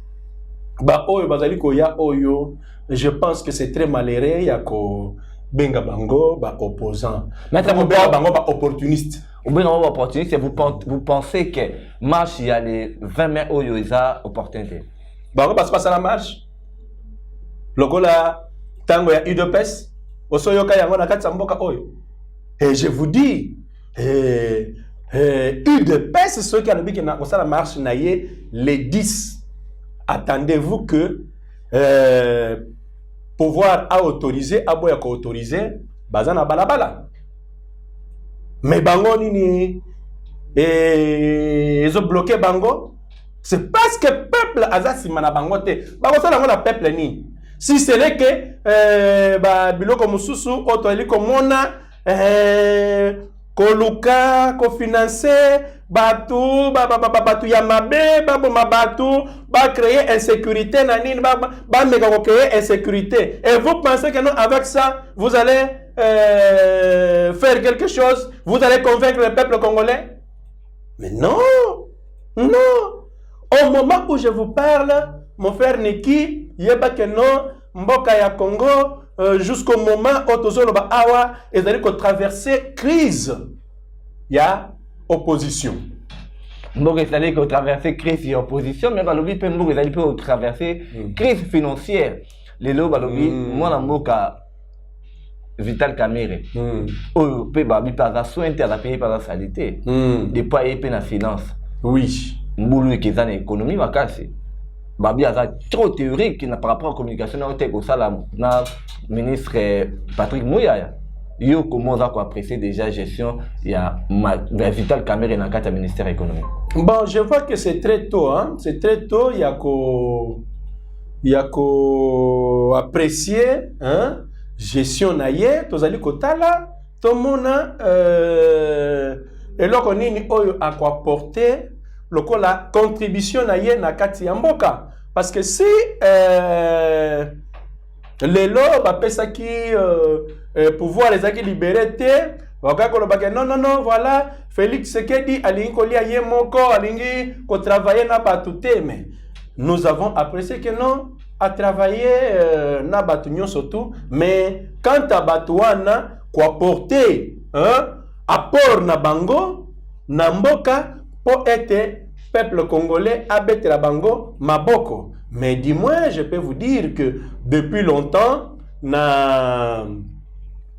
ba oyo bazali ko ya oyo je pense que c'est très malheureux ya ko benga bango ba opposant maître benga bango ba opportuniste ou bien on va opportuniste vous pensez que marche il y a les 20 mai oyo isa opportunité bango passe pas la marche lokola tango ya IDPS osoyoka yango na kati mboka oyo et je vous dis UDPS, ceux qui ont dit que la marche les 10. Attendez-vous que pouvoir a autorisé, a boya ko autorisé, bazana balabala. Mais bango nini ils ont bloqué bango. C'est parce que peuple azasima na bangote. Bakosala ngo na peuple ni. Si c'est là que biloko mususu otoeli komona koluka kofinancer batu batu ya mabe baboma batu ba créer insécurité na nini ba meka ko créer insécurité. Et vous pensez que non, avec ça vous allez faire quelque chose, vous allez convaincre le peuple congolais? Mais non, non. Au moment où je vous parle, mon frère Niki, yeba que non, mboka ya Congo, jusqu'au moment où tozolo ba awa, ils allaient traverser crise. Il y a opposition. Mboka ils allaient traverser crise et opposition, mais balobi pe mboka ils allaient traverser crise financière. Les lo balobi, moi la mboka Vital Kamerhe. Oyo pe babi par soin inter la pays par la salité. Depuis ay pe na finance. Oui. Mbulu qui est dans l'économie makasi. Babi aza trop théorique par rapport à la communication na ministre Patrick Muyaya. Yo comment ça apprécier déjà gestion il y a Vital Kamerhe dans le ministère économique. Bon, je vois que c'est très tôt hein, c'est très tôt, il y a qu'au apprécier hein gestion naie, tozali kotala tomona eloko nini oyo akwaporter la contribution naie na kati ya mboka. Parce que si lelo bapesa ki pouvoir les aki libéré te non voilà Félix Tshisekedi alingi kolia ye moko alingi ko travailler na batute, mais nous avons apprécié que non à travailler na batu nyonso tout, mais quand à batuana quoi porter apport na bango na mboka pour être peuple congolais abete la bango maboko. Mais du moins je peux vous dire que depuis longtemps na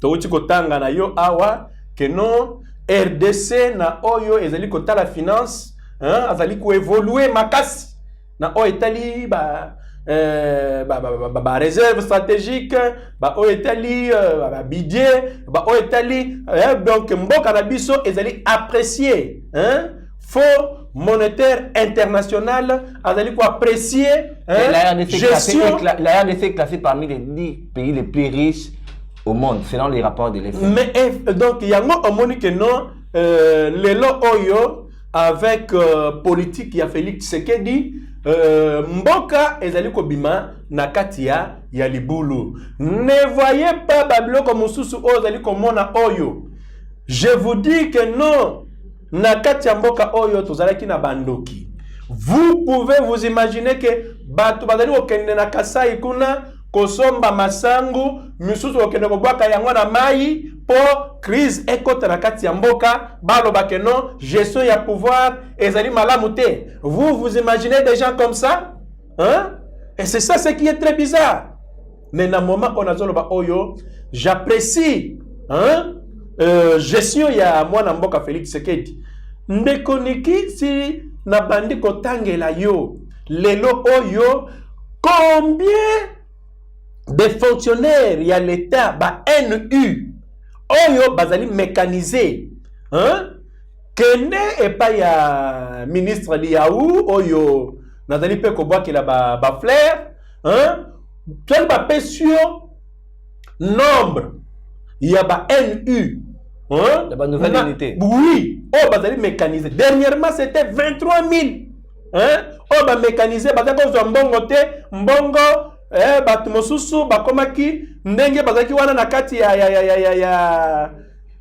touti kotanga na yo awa que non RDC na oyo ezali kotala finance azali ko évoluer makasi na o etali réserve stratégique o etali budget o etali donc mboka na biso ezali apprécier faux monétaire international azali ko apprécier gestion. La RDC est classée parmi les 10 pays les plus riches au monde selon les rapports de l'FMI. Mais donc il y a un moni que non lelo oyo avec politique ya Félix Tshisekedi mboka ezali ko bima na katia ya libulu. Ne voyez pas babiloko mususu oyo ezali ko mona oyo. Je vous dis que non. Na kati ya mboka oyo tozalaki na bandoki. Vous pouvez vous imaginer que batu bazali okende na Kasai kuna kosomba masangu misusu okende kobwaka yango na mai po crise ekota na kati ya mboka baloba ke non gestion ya pouvoir ezali malamu te. Vous imaginez des gens comme ça hein? Et c'est ça ce qui est très bizarre. Mais na moment on azoloba oyo j'apprécie hein gestion ya mwana mboka Félix Tshisekedi. Ndeko Niki si na bandi kotangela yo lelo oyo combien de fonctionnaires ya l'état ba NU oyo bazali mécanisé hein kende epa ya ministre Liaou oyo nazali pe kobwakela ba flair hein tel ba pesio nombre ya ba NU hein? La nouvelle unité. Oui, oh bazali mécanisé. Dernièrement c'était 23 000. Hein? Oh ba mécanisé bazali ko mbongo te, mbongo batu mosusu bakomaki ndenge bazaki wana na kati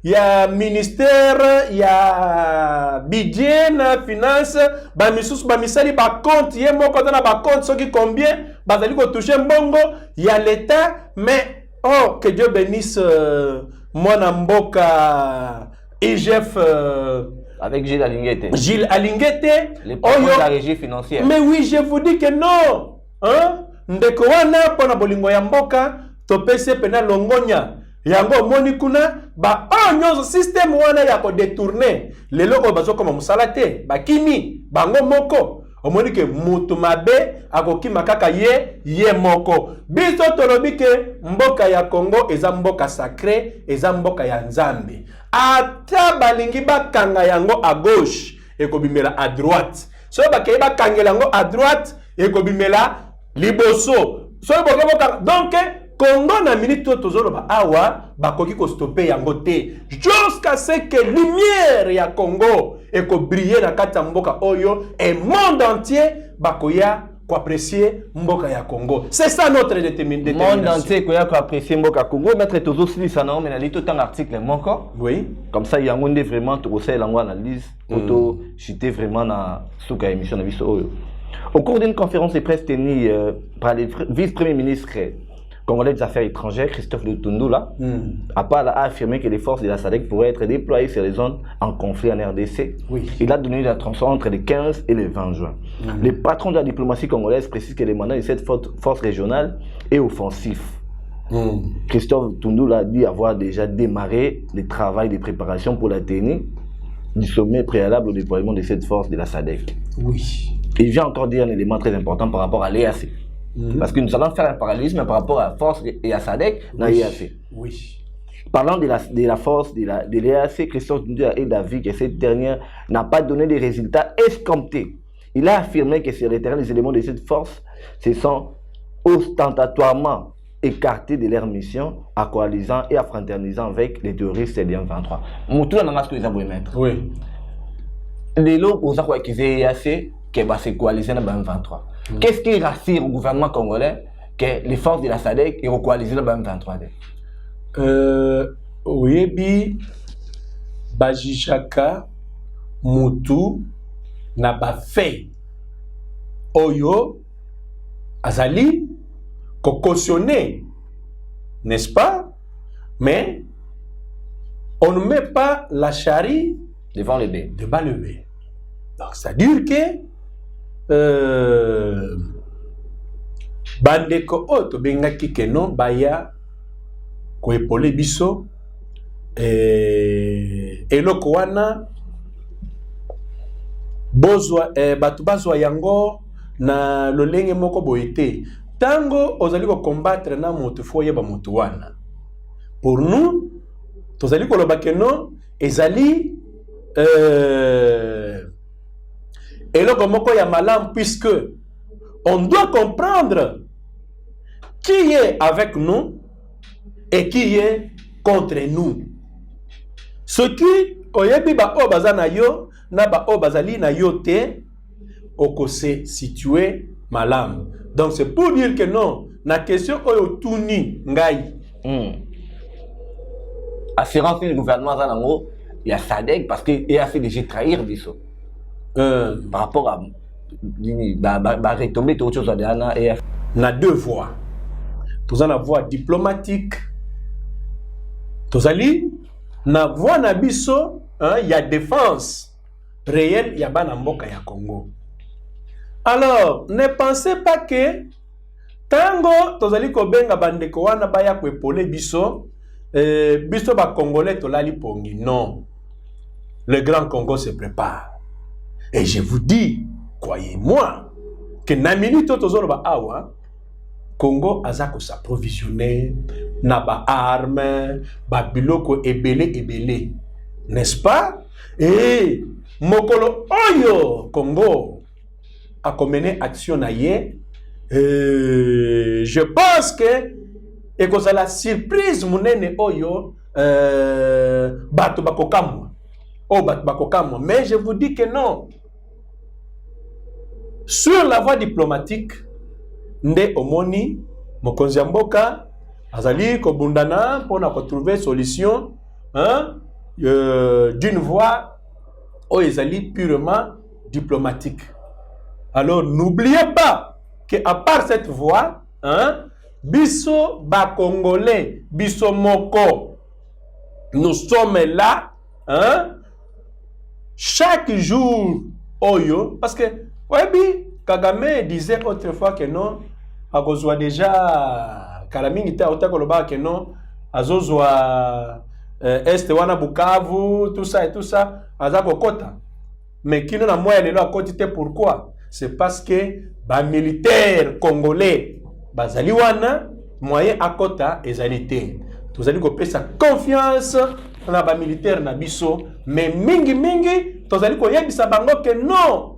ya ministère ya budget na finance ba misusu ba misali ba compte ye moko na ba compte soki combien bazali ko toucher mbongo ya l'état. Mais oh que Dieu bénisse Mwana mboka IGF avec Gilles Alingete. Gilles Alingete, les patrons de la régie financière. Mais oui, je vous dis que non. Hein? Ndeko wana pona bolingo ya mboka topese pena longonya. Yango moni kuna ba onyozo system wana ya ko détourner. Lelo ko bazo koma musala te, ba kimi bango moko. Omoni ke mutu mabe akokima kaka ye moko. Biso tolobi ke mboka ya Congo eza mboka sacré, eza mboka ya Nzambe. Ata balingi bakanga yango à gauche ekobimela à droite. so bakei bakangela yango à droite ekobimela liboso so bokoboka donc Congo na minute tozoloba awa bakoki ko stopper yango te jusqu'à ce que lumière ya Congo ekobriller na kati ya mboka oyo et monde entier bakoya ko apprécier mboka ya Congo. C'est ça notre détermination. Monde entier koya ko apprécier mboka Congo mettre tozo silisa na mais na lito tant article moko. Oui. Comme ça il y a ngonde vraiment to conseil lango analyse auto chuter vraiment na suka émission na biso oyo. Au cours d'une conférence de presse tenue par le vice-premier ministre congolais des Affaires étrangères, Christophe Lutundula, a affirmé que les forces de la SADC pourraient être déployées sur les zones en conflit en RDC. Oui. Il a donné la transition entre le 15 et le 20 juin. Le patron de la diplomatie congolaise précise que le mandat de cette force régionale est offensif. Christophe Lutundula dit avoir déjà démarré le travail de préparation pour la tenue du sommet préalable au déploiement de cette force de la SADC. Oui. Il vient encore dire un élément très important par rapport à l'EAC. Parce que nous allons faire un parallélisme par rapport à la force et à SADC dans l'EAC. Oui. Parlant de la force de l'EAC, Christophe Lutundula est d'avis que cette dernière n'a pas donné des résultats escomptés. Il a affirmé que sur le terrain, les éléments de cette force se sont ostentatoirement écartés de leur mission, à coalisant et à fraternisant avec les terroristes de M23. Moutou n'a pas ce que vous avez mettre. Oui. Les lots aux accords qui l'EAC, qui va se coaliser dans M23. Qu'est-ce qui rassure au gouvernement congolais que les forces de la SADC et coalisées dans M23? Oui, Bajishaka, Moutou, n'a pas fait. Oyo, Azali, cautionné, n'est-ce pas? Mais on ne met pas la charrie devant le bébé. Devant le bébé. Donc, c'est-à-dire que bandeko oto bengaki keno baya ko epole biso eloko wana bozwa batu bazwa yango na lolenge moko boyete tango ozali ko combattre na moto fo yeba moto wana pour nous tozali ko loba keno ezali eloko moko ya malam puisque on doit comprendre qui est avec nous et qui est contre nous. Ce qui oyebi ba o bazana yo na ba o bazali na yo te oko se situé malam. Donc c'est pour dire que non, na question oyo tuni ngai. Assurance du gouvernement zanango il y a SADC parce qu'il a fait déjà trahir biso. Par rapport à retomber toute chose à Diana et na deux voies. Tous en la voie diplomatique. Tous ali na voie na biso, il y a défense réelle, il y a banamboka ya Congo. Alors, ne pensez pas que tango tozali ko benga bandeko wana baya ko epole biso, biso ba congolais tolali pongi. Non. Le grand Congo se prépare. Et je vous dis, croyez-moi, que na minute tozoloba awa Congo azako s'approvisionner na ba armes, ba biloko ebele, n'est-ce pas? Et mokolo oyo Congo a mené action na ye, je pense que et que ça la surprise munene oyo bato bakokamwa. Oh bato bakokamwa, mais je vous dis que non. Sur la voie diplomatique, nde omoni mokonzi mboka azali ko bundana pour na trouver solution d'une voie où ezali purement diplomatique. Alors n'oubliez pas que à part cette voie, biso ba congolais, biso moko, nous sommes là, chaque jour oyo parce que Webi, Kagame disait autrefois que non, Agozwa déjà, Kalamingi ta otakoloba que non, Azozwa Est wana Bukavu, tout ça et tout ça, Azako Kota. Mais qui n'a moyen de la quantité pourquoi? C'est parce que les militaires congolais, bazali wana, moyen à Kota et zalité. Tous allez couper sa confiance dans les militaires na biso, mais mingi, tous allez ko yebisa bango que non.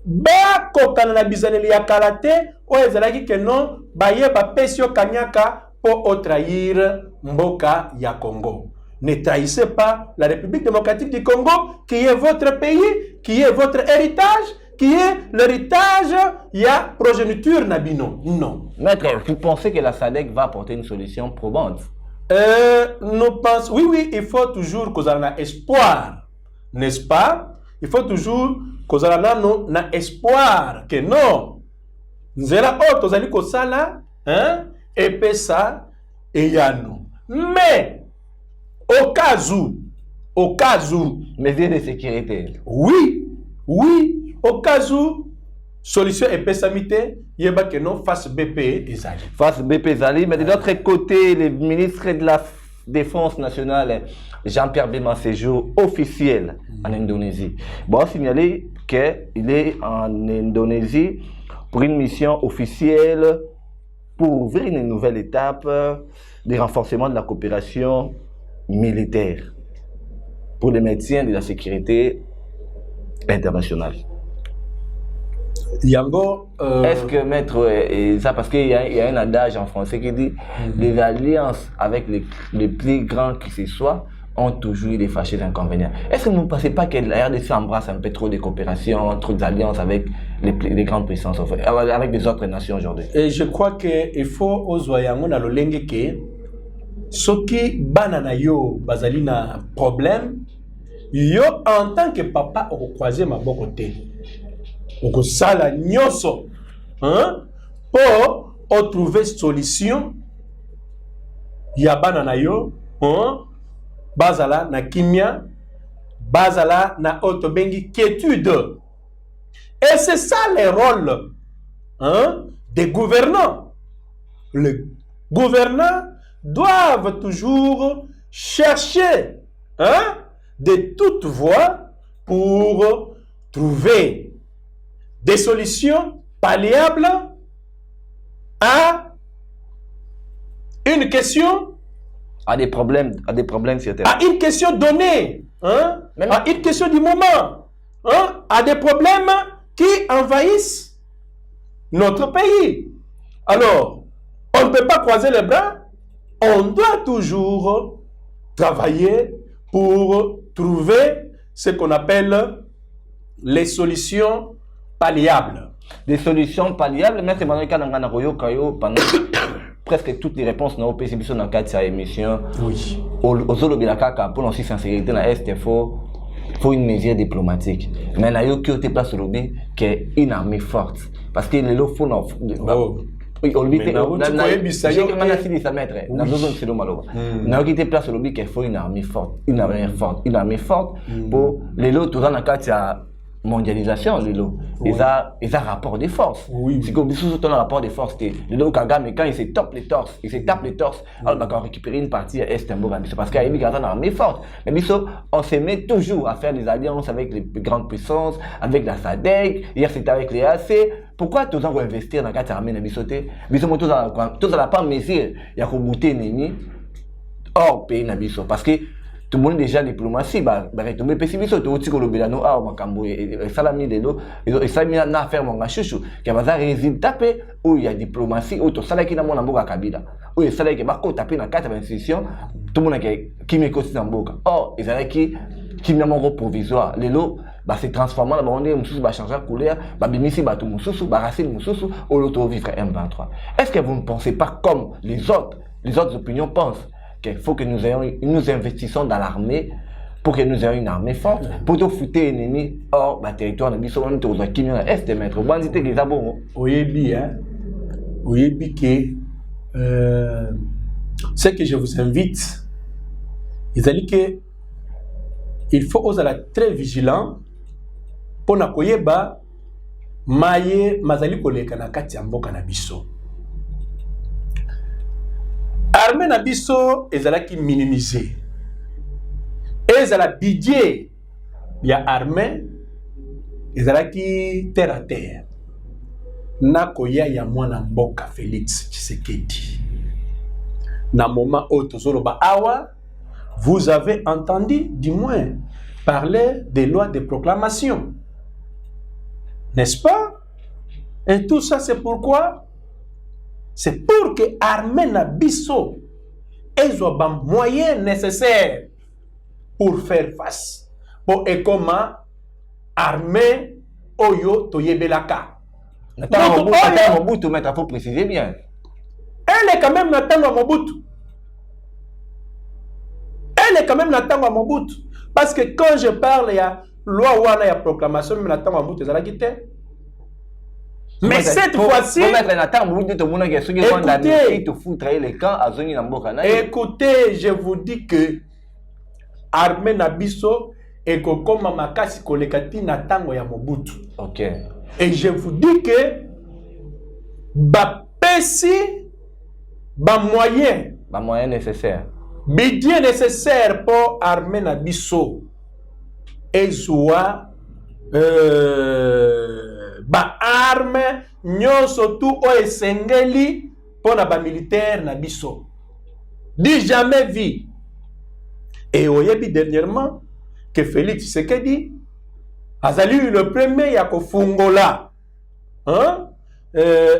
bakokana na bizaleli ya kalate oyo ezalaki ke non baye bapesi yo kanyaka po trahir mboka ya Congo. Ne trahissez pas la République démocratique du Congo, qui est votre pays, qui est votre héritage, qui est l'héritage, il y a progéniture Nabino. Non. Maître, vous pensez que la SADC va apporter une solution probante? Nous pensons, oui, il faut toujours qu'on ait un espoir, n'est-ce pas? Il faut toujours qu'on ait un espoir que non. Nous allons aller au sala, et puis ça, et yano. Mais, au cas où, mesures de sécurité. Oui, au cas où, solution et pessamité, il y a que non face BP et Zali. Face BP Zali, mais de l'autre côté, le ministre de la Défense nationale, Jean-Pierre Bemba, séjour officiel en Indonésie. Bon, signaler qu'il est en Indonésie pour une mission officielle pour ouvrir une nouvelle étape de renforcement de la coopération militaire pour le maintien de la sécurité internationale. Yango, est-ce que maître, ça parce qu'il y a un adage en français qui dit les alliances avec les plus grands qui ce soit ont toujours eu des fâcheux inconvénients. Est-ce que vous ne pensez pas que la RDC embrasse un peu trop de coopération, trop d'alliances avec les grandes puissances, avec des autres nations aujourd'hui? Et je crois qu'il faut aux Yango na lolenge ke soki banana yo bazali na problème yo en tant que papa au croiser ma bokote au sala nyoso pour trouver solution ya banana yo bazala na kimia bazala na otobengi quiétude. Et c'est ça le rôle des gouvernants. Les gouvernants doivent toujours chercher de toutes voies pour trouver des solutions palliables à une question, à des problèmes certains. à une question donnée, à une question du moment, à des problèmes qui envahissent notre pays. Alors, on ne peut pas croiser les bras. On doit toujours travailler pour trouver ce qu'on appelle les solutions palliables. Des solutions palliables, mais c'est pendant presque toutes les réponses dans le sont dans le cadre de cette émission. Oui. Pour aussi sincérité, il faut une mesure diplomatique. Mais il y a une place lobby qui est une armée forte. Parce que les lots font. Oui, on lui fait place lobby qu'il faut une armée forte, une armée forte pour les lots tout dans le cadre de mondialisation les lots. Ils ont rapport de force. C'est comme si on a rapport de force. Les lots Kagame quand ils se tapent les torses, alors d'accord récupérer une partie à Est parce qu'il y a une armée forte. Mais on se met toujours à faire des alliances avec les grandes puissances, avec la SADC, hier c'était avec les AC. Pourquoi tous on va investir dans la armée de Bissoté? Bissoté tous à la part mesure, il y a bouter neni hors pays na biso parce que tout le monde déjà diplomatie retomber pessimisme tout aussi que le belano makambo et salami de l'eau et ça mis na faire mon chouchou qui va résultat où il y a diplomatie où tout ça là qui na mona mboka kabila où il ça là qui va taper dans 4 institutions tout le monde qui me côté dans mboka et ça là qui m'a mon provisoire les lots c'est transformant la monde mususu va changer couleur bimisi ba tout mususu ba racine mususu au l'auto vivre M23. Est-ce que vous ne pensez pas comme les autres opinions pensent qu'il faut que nous investissons dans l'armée pour que nous ayons une armée forte pour te foutre ennemi hors du territoire de biso même to qui est est mettre bandité qui zabon oyebi que ce que je vous invite il faut oser être très vigilant pour na koyeba maye mazali koleka na kati ya mboka na biso. Armée na biso ezalaki minimisé. Ezala budget ya armée ezalaki terre à terre. Na koya ya mwana mboka Félix Tshisekedi. Na moment où tozoloba awa, vous avez entendu du moins parler des lois de proclamation. N'est-ce pas? Et tout ça, c'est pourquoi? C'est pour que l'armée Nabiso ait les moyens nécessaires pour faire face. Pour et comment armée Oyo Toyebelaka. Mobutu, mais il faut préciser bien. Elle est quand même Natanga Mobutu. Elle est quand même Natanga Mobutu. Parce que quand je parle, il y a loi wana, il y a proclamation, mais Natanga Mobutu, ça l'a quitté. Mais cette fois-ci, écoutez, je vous dis que armée Nabiso et comme makasi kolekati na tango ya Mobutu. Ok. Et je vous dis que bapesi moyen nécessaire. Budget nécessaire pour armée Nabiso et soit arme nyonso tout o esengeli pour na militaire Nabiso. Dit jamais vu. Et oyebi dernièrement que Félix Tshisekedi a salué le premier ya kofungola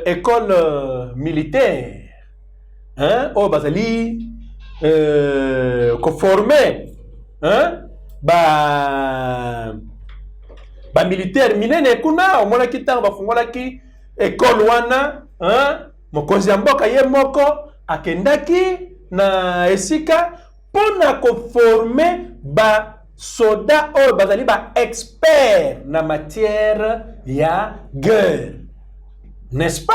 école militaire o bazali ko former ba militaire minene kuna omona kitanga bafungola ki école wana mokonzi ya mboka ye moko akendaki na esika pona ko former ba soda oyo bazali ba expert na matière ya guerre, n'est-ce pas?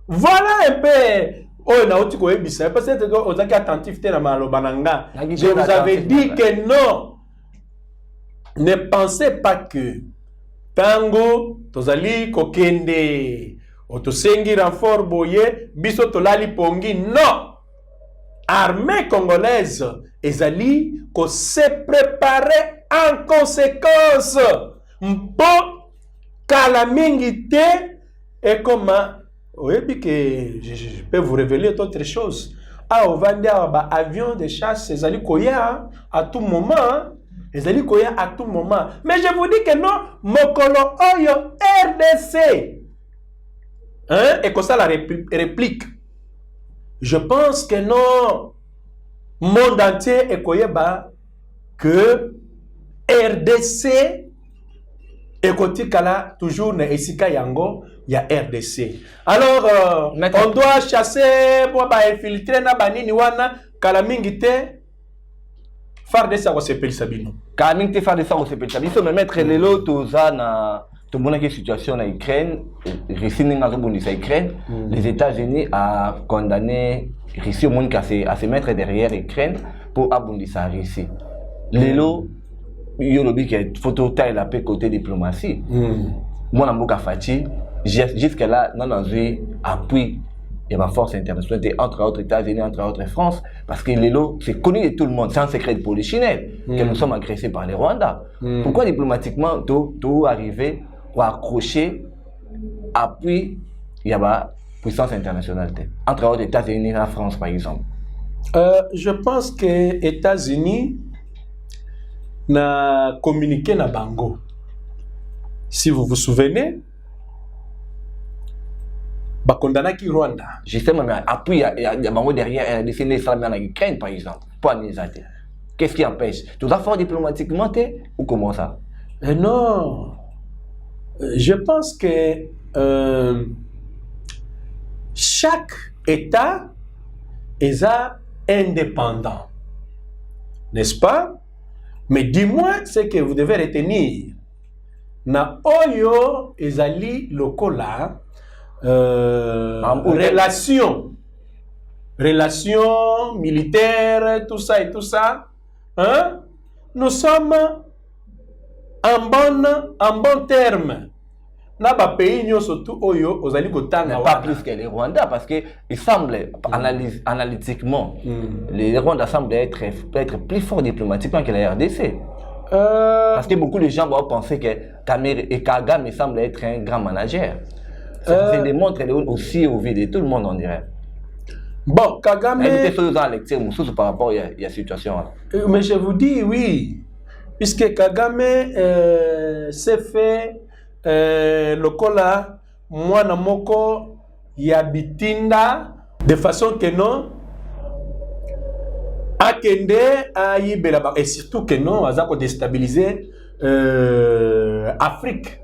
Voilà un peu oyo nauti koyebisa parce que ozaki attentif te na maloba na nga. Je vous avais dit que non, ne pensez pas que tango tozali kokende otosengi renfort boye biso tolali pongi. Non, armée congolaise ezali ko se préparer en conséquence mpo kala mingi te. Et comment oui, que je peux vous révéler d'autres choses. Ah, on va dire avion de chasse ezali koya à tout moment. Ezali koya à tout moment. Mais je vous dis que non, mokolo oyo RDC. Et comme ça la réplique. Je pense que non, monde entier est koyeba que RDC et côté kala toujours na esika yango ya RDC. Alors on doit chasser pour ba infiltrer na banini wana kala mingi te FARDC ko sepeli sabino. Kala mingi te FARDC ko sepeli sabino mais mettre lelo toza na tout le monde qui situation en Ukraine, Russie n'a pas bondi Ukraine, les États-Unis a condamné Russie au monde à se mettre derrière Ukraine pour abondir sa Russie. Lelo yolobi que photo taille la paix côté diplomatie. Moi n'amboka fati jusque là non dans un appui de ma force internationale entre autres États-Unis, entre autres France, parce que Lelo c'est connu de tout le monde, c'est un secret de polichinelle que nous sommes agressés par les Rwandais. Pourquoi diplomatiquement tout arrivé ou accrocher appui il y a la puissance internationale entre autres États-Unis et la France par exemple? Je pense que les États-Unis n'a communiqué na bango. Si vous vous souvenez, bakondana ki Rwanda. Justement, mais appui il y a bango derrière les Israéliens en Ukraine par exemple. Pour analyser. Qu'est-ce qui empêche? Tout ça fort diplomatiquement ou comment ça? Non. Je pense que chaque État est indépendant, n'est-ce pas? Mais dis-moi ce que vous devez retenir. Na oyo ezali lokola relation militaire, tout ça et tout ça. Hein? Nous sommes en bon terme. Na ba pays surtout oyo ozali kotanga pas plus que les Rwandais parce que il semble analytiquement les Rwandais semblent être plus forts diplomatiquement que la RDC. Parce que beaucoup de gens vont penser que Kagame semble être un grand manager. Ça démontre aussi au vu de tout le monde on dirait. Bon, Kagame par rapport à la situation. Mais je vous dis oui, puisque Kagame s'est fait lokola mwana moko ya bitinda de façon que non akende ayibela et surtout que non azako déstabiliser Afrique,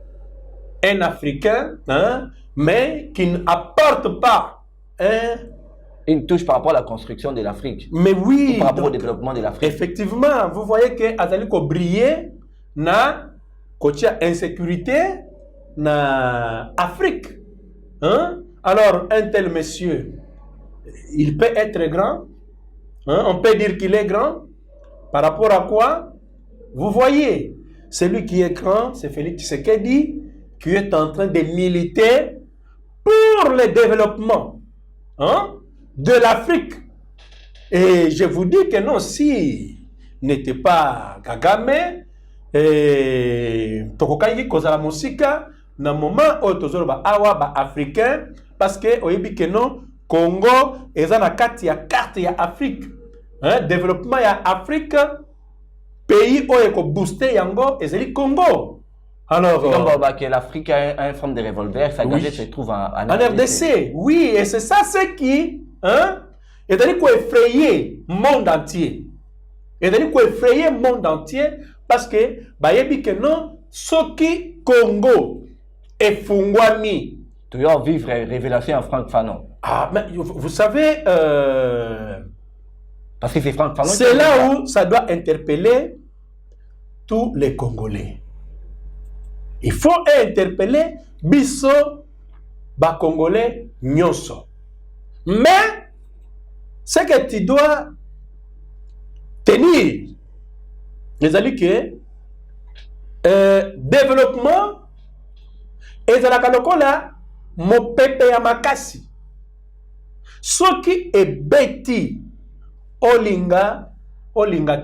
un Africain, hein, mais qui n'apporte pas une touche par rapport à la construction de l'Afrique. Mais oui, par rapport au développement de l'Afrique. Effectivement, vous voyez que azali ko briller na côté insécurité na Afrique, hein? Alors un tel monsieur, il peut être grand, hein? On peut dire qu'il est grand par rapport à quoi? Vous voyez, celui qui est grand, c'est Félix Tshisekedi, qui est en train de militer pour le développement, hein, de l'Afrique. Et je vous dis que non, si n'était pas Kagame, Tokokangi kozala musika, na moment où tozolo ba awa ba africain, parce que oyebi que non, Congo eza na kati ya carte ya Afrique, hein, développement ya Afrique, pays où eko booster yango ezali Congo. Alors, que l'Afrique a une forme de revolver, sa gazette se trouve en RDC. Oui, et c'est ça ce qui, hein, c'est-à-dire qu'on effrayer le monde entier. C'est-à-dire qu'on effrayer le monde entier parce que, bah, yebi que non, ce qui Congo est fungwami. Tu dois vivre révélation en Franck Fanon. Ah, mais vous savez, parce que c'est Franck Fanon. C'est là où ça doit interpeller tous les Congolais. Il faut interpeller biso ba Congolais nyonso. Mais ce que tu dois tenir, les alliés que développement et la kalokola mo pepe ya makasi. Soki e beti olinga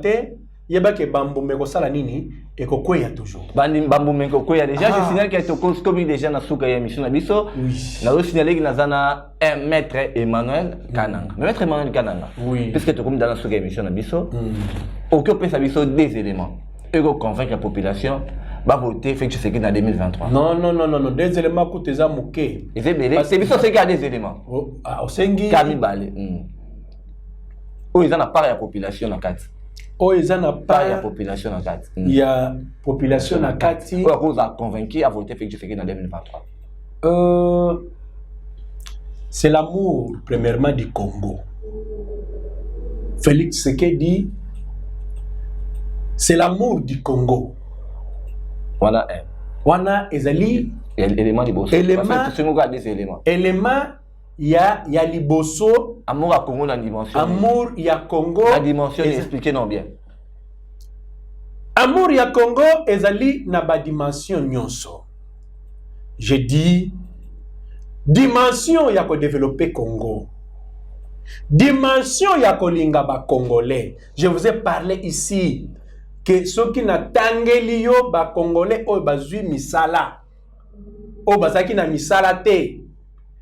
te yeba ke bambume ko sala nini et ko ya toujours. Bambume ko ya déjà je signale que to comme déjà na suka ya émission na biso. Na do signaler que nazana un maître Emmanuel Kananga. Maître Emmanuel Kananga. Oui. Puisque to comme dans la suka émission na biso. Aucun peut sa biso des éléments. Et go convaincre la population va voter fait que c'est en 2023. Non, des éléments coûtent ça mouké. Et c'est belé. C'est biso c'est qu'il y a des éléments. Au sengi Kamibale. Oh ils en a pas la population na kati. Oh, ils en a pas la population en Kati. Il y a population en Kati. Pourquoi vous a convaincu à voter Félix Tshisekedi en 2023? C'est l'amour, premièrement, du Congo. Félix Tshisekedi, c'est l'amour du Congo. Voilà. Wana ezali élément du boss. Élément ya liboso. Amour à Congo dans la dimension. Amour ya Congo. La dimension expliquée non bien. Amour ya Congo ezali na ba dimension nyonso. Je dis dimension ya ko développer Congo. Dimension ya ko linga ba Congolais. Je vous ai parlé ici que ceux qui n'atangeli yo ba Congolais o bazui misala. O bazaki na misala te.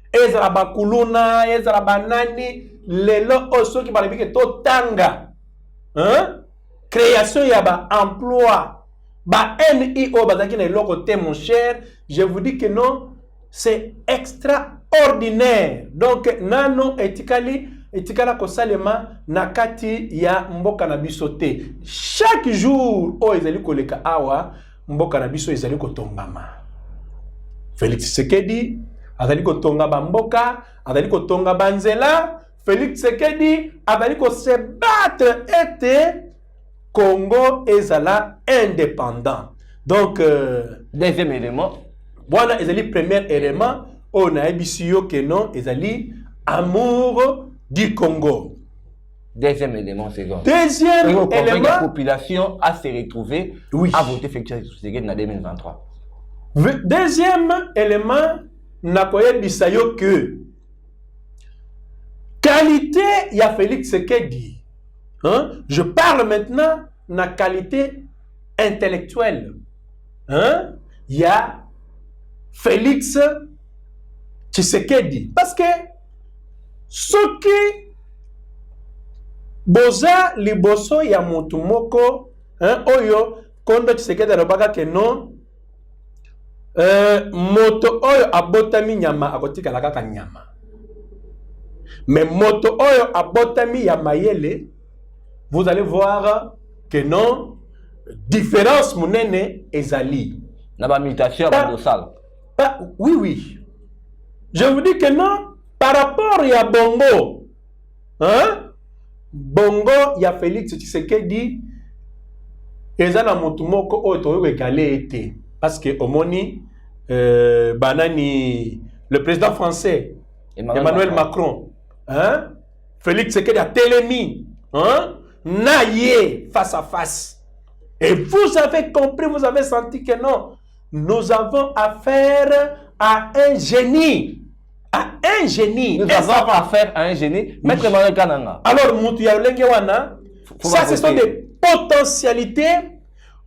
Ezra bakuluna, ezra banani, lelo oso qui parle que to tanga. Hein? Création ya ba emploi. Ba NIO bazaki na loko te mon cher, je vous dis que non, c'est extraordinaire. Donc nano etikala ko salema nakati ya mboka na biso te. Chaque jour o ezali koleka awa mboka na biso ezali ko tongama. Félix Tshisekedi azali ko tonga bamboka, azali ko tonga banzela, Félix Tshisekedi azali ko se battre ete Congo ezala indépendant. Donc deuxième élément, voilà ezali premier élément, on a ebisiyo que non ezali amour du Congo. Deuxième élément, c'est quoi? Deuxième élément, la population a se retrouvé à voter Félix Tshisekedi en 2023. Deuxième élément, nakoye bisayo que qualité ya Félix Tshisekedi, hein? Je parle maintenant na qualité intellectuelle, hein? Ya Félix Tshisekedi parce que ce qui boza liboso ya mutu moko, hein? Oyo kondo Tshisekedi alobaka que non. moto oyo abotami nyama akotikala kaka nyama. Mais moto oyo abotami ya mayele, vous allez voir que non, différence monene ezali. Na ba mutation ba dosal. Oui, oui. Je vous dis que non, par rapport à Bongo, hein? Bongo, ya Félix Tshisekedi, ezana motumoko oyo egalé été. Parce que omoni, banani, le président français, Emmanuel Macron, hein? Félix Tshisekedi a télémi, hein? Naïe face à face. Et vous avez compris, vous avez senti que non, nous avons affaire à un génie. À un génie. Nous avons affaire à un génie. Maître Emmanuel Kananga. Alors, Moutia Lengewana, ça ce sont des potentialités.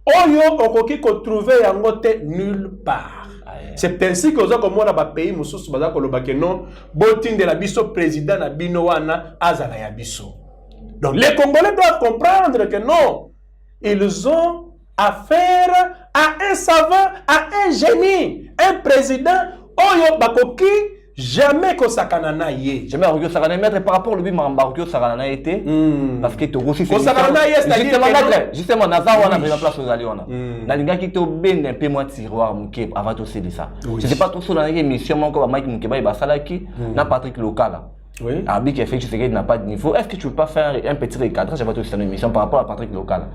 Oyo okoki ko trouver yango te nulle part. C'est ainsi que vous avez un pays mususu baza koloba ke non botin de la biso président na bino wana azala ya biso. Donc les Congolais doivent comprendre que non, ils ont affaire à un savant, à un génie, un président oyo bakoki jamais ko sakana na ye. Jamais ko sakana mettre par rapport au lui mamba ko sakana na été parce que to aussi ko sakana na ye justement naza wana na place aux aliona. Na linga ki to ben un peu moins tiroir muke avant tout c'est ça. Je sais pas trop sur la émission mon ko ba Mike muke ba salaki na Patrick Lokala. Oui. Abi qui fait que Tshisekedi n'a pas de niveau. Est-ce que tu peux pas faire un petit recadrage avant tout cette émission par rapport à Patrick Lokala?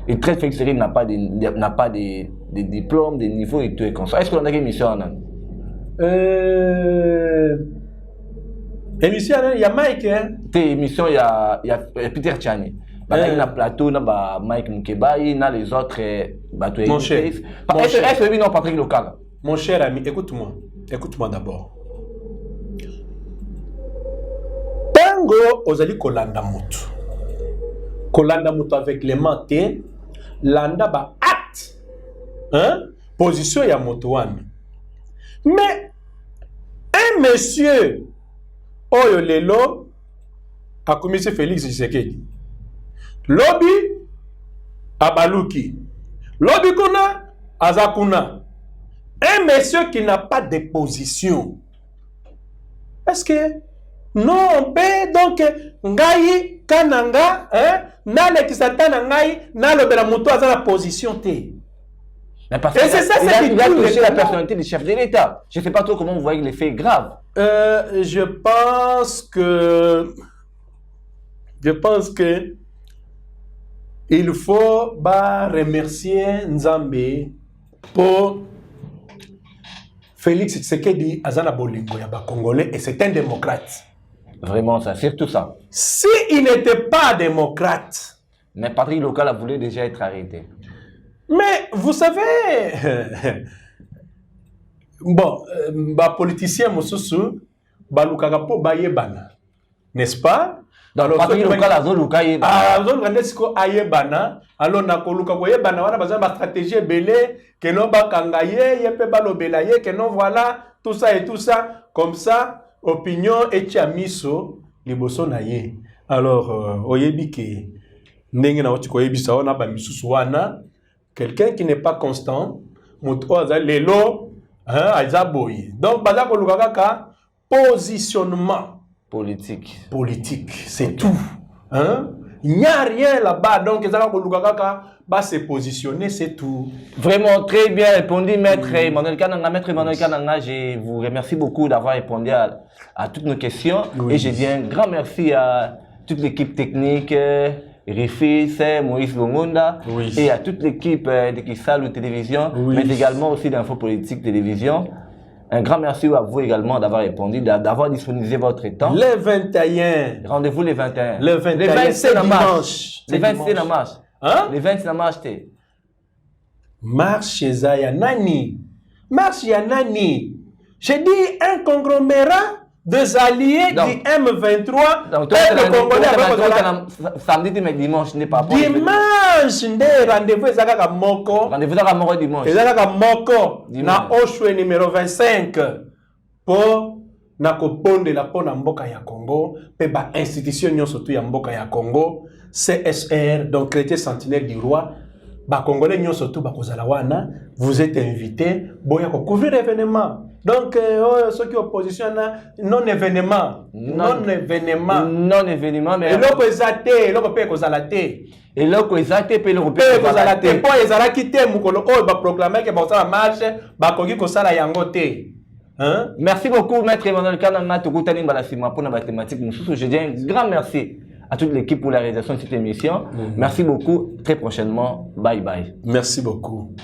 Il traite que Tshisekedi n'a pas des diplômes, des niveaux et tout et comme ça. Est-ce qu'on a une émission en émission, il y a Mike, hein? Émission, il y a Peter Tchani. Il y a plateau, il y a Mike Mukeba, il y a les autres. Mon cher. Est-ce que non, Patrick Lokala? Mon cher ami, écoute-moi. Écoute-moi d'abord. Tango, ozali kolanda mutu. Kolanda mutu avec les mains, landa ba acte. Hein? Position ya moto wana. Mais un monsieur oyo lelo a commissaire Félix Tshisekedi. Lobby abaluki. Lobby kuna azakuna. Un monsieur qui n'a pas de position. Est-ce que non on peut donc ngai kananga hein na le kisatana ngai na lobela moto azala position te. Mais parce que c'est ça, il a touché la personnalité du chef de l'État. Je ne sais pas trop comment vous voyez les faits graves. Je pense que il faut remercier Nzambe pour Félix Tshisekedi Azana Bolingo ya ba Congolais et c'est un démocrate. Vraiment ça, c'est tout ça. Si il n'était pas démocrate, mais Patrick Lokala voulait déjà être arrêté. Mais vous savez, bon, politicien mususu balukaka po bayebana, n'est-ce pas? Donc Patrick Lokala zoluka yeba. Ah, zoluka siko ayebana, alors na koluka koyebana wana bazana ba stratégie belé que non ba kangaye yepe balobela ye que non voilà tout ça et tout ça comme ça opinion et chamiso liboso na ye. Alors oyebi ke ndenge na otiko yebisa ona ba misusu wana. Quelqu'un qui n'est pas constant, lelo, donc, positionnement politique. Politique, c'est tout. Hein? Il n'y a rien là-bas, donc se positionner, c'est tout. Vraiment très bien répondu, Maître Emmanuel Kananga. Maître Emmanuel Kananga, je vous remercie beaucoup d'avoir répondu à toutes nos questions. Oui. Et je dis un grand merci à toute l'équipe technique. Rifis, Moïse Longonda, oui. Et à toute l'équipe de Kissalu Télévision, oui. Mais également aussi d'Info Politique Télévision. Un grand merci à vous également d'avoir répondu, d'avoir disponibilisé votre temps. Le 21. Rendez-vous les 21. Le 21, c'est dimanche. Le 20, c'est la marche. Hein? Le 20, c'est la marche. Marche chez Nani. Marche Nani. J'ai dit un conglomérat des alliés du M23 donc, et le Congolais samedi et dimanche n'est pas dimanche nde rendez-vous ezaka moko rendez-vous ezaka moko dimanche ezaka moko na Oshwe numéro 25 pour na kopondela pona mboka ya Congo pe ba institution nyonso tu ya mboka ya Congo CSR donc Chrétien Sentinelle du Roi ba Congolais nyo surtout ba kozala wana, vous êtes invités boya ko couvrir événement. Donc ceux qui opposition na non événement mais eloko ezate eloko pe kozala te eloko ezate pe eloko pe kozala te po ezala kite mukolo o ba proclamer que ba kozala marche ba kongi kosala yango te. Hein? Merci beaucoup maître Emmanuel Kananga tokutani bala sima pour na thématique mususu. Je dis un grand merci à toute l'équipe pour la réalisation de cette émission. Merci beaucoup. Très prochainement. Bye bye. Merci beaucoup.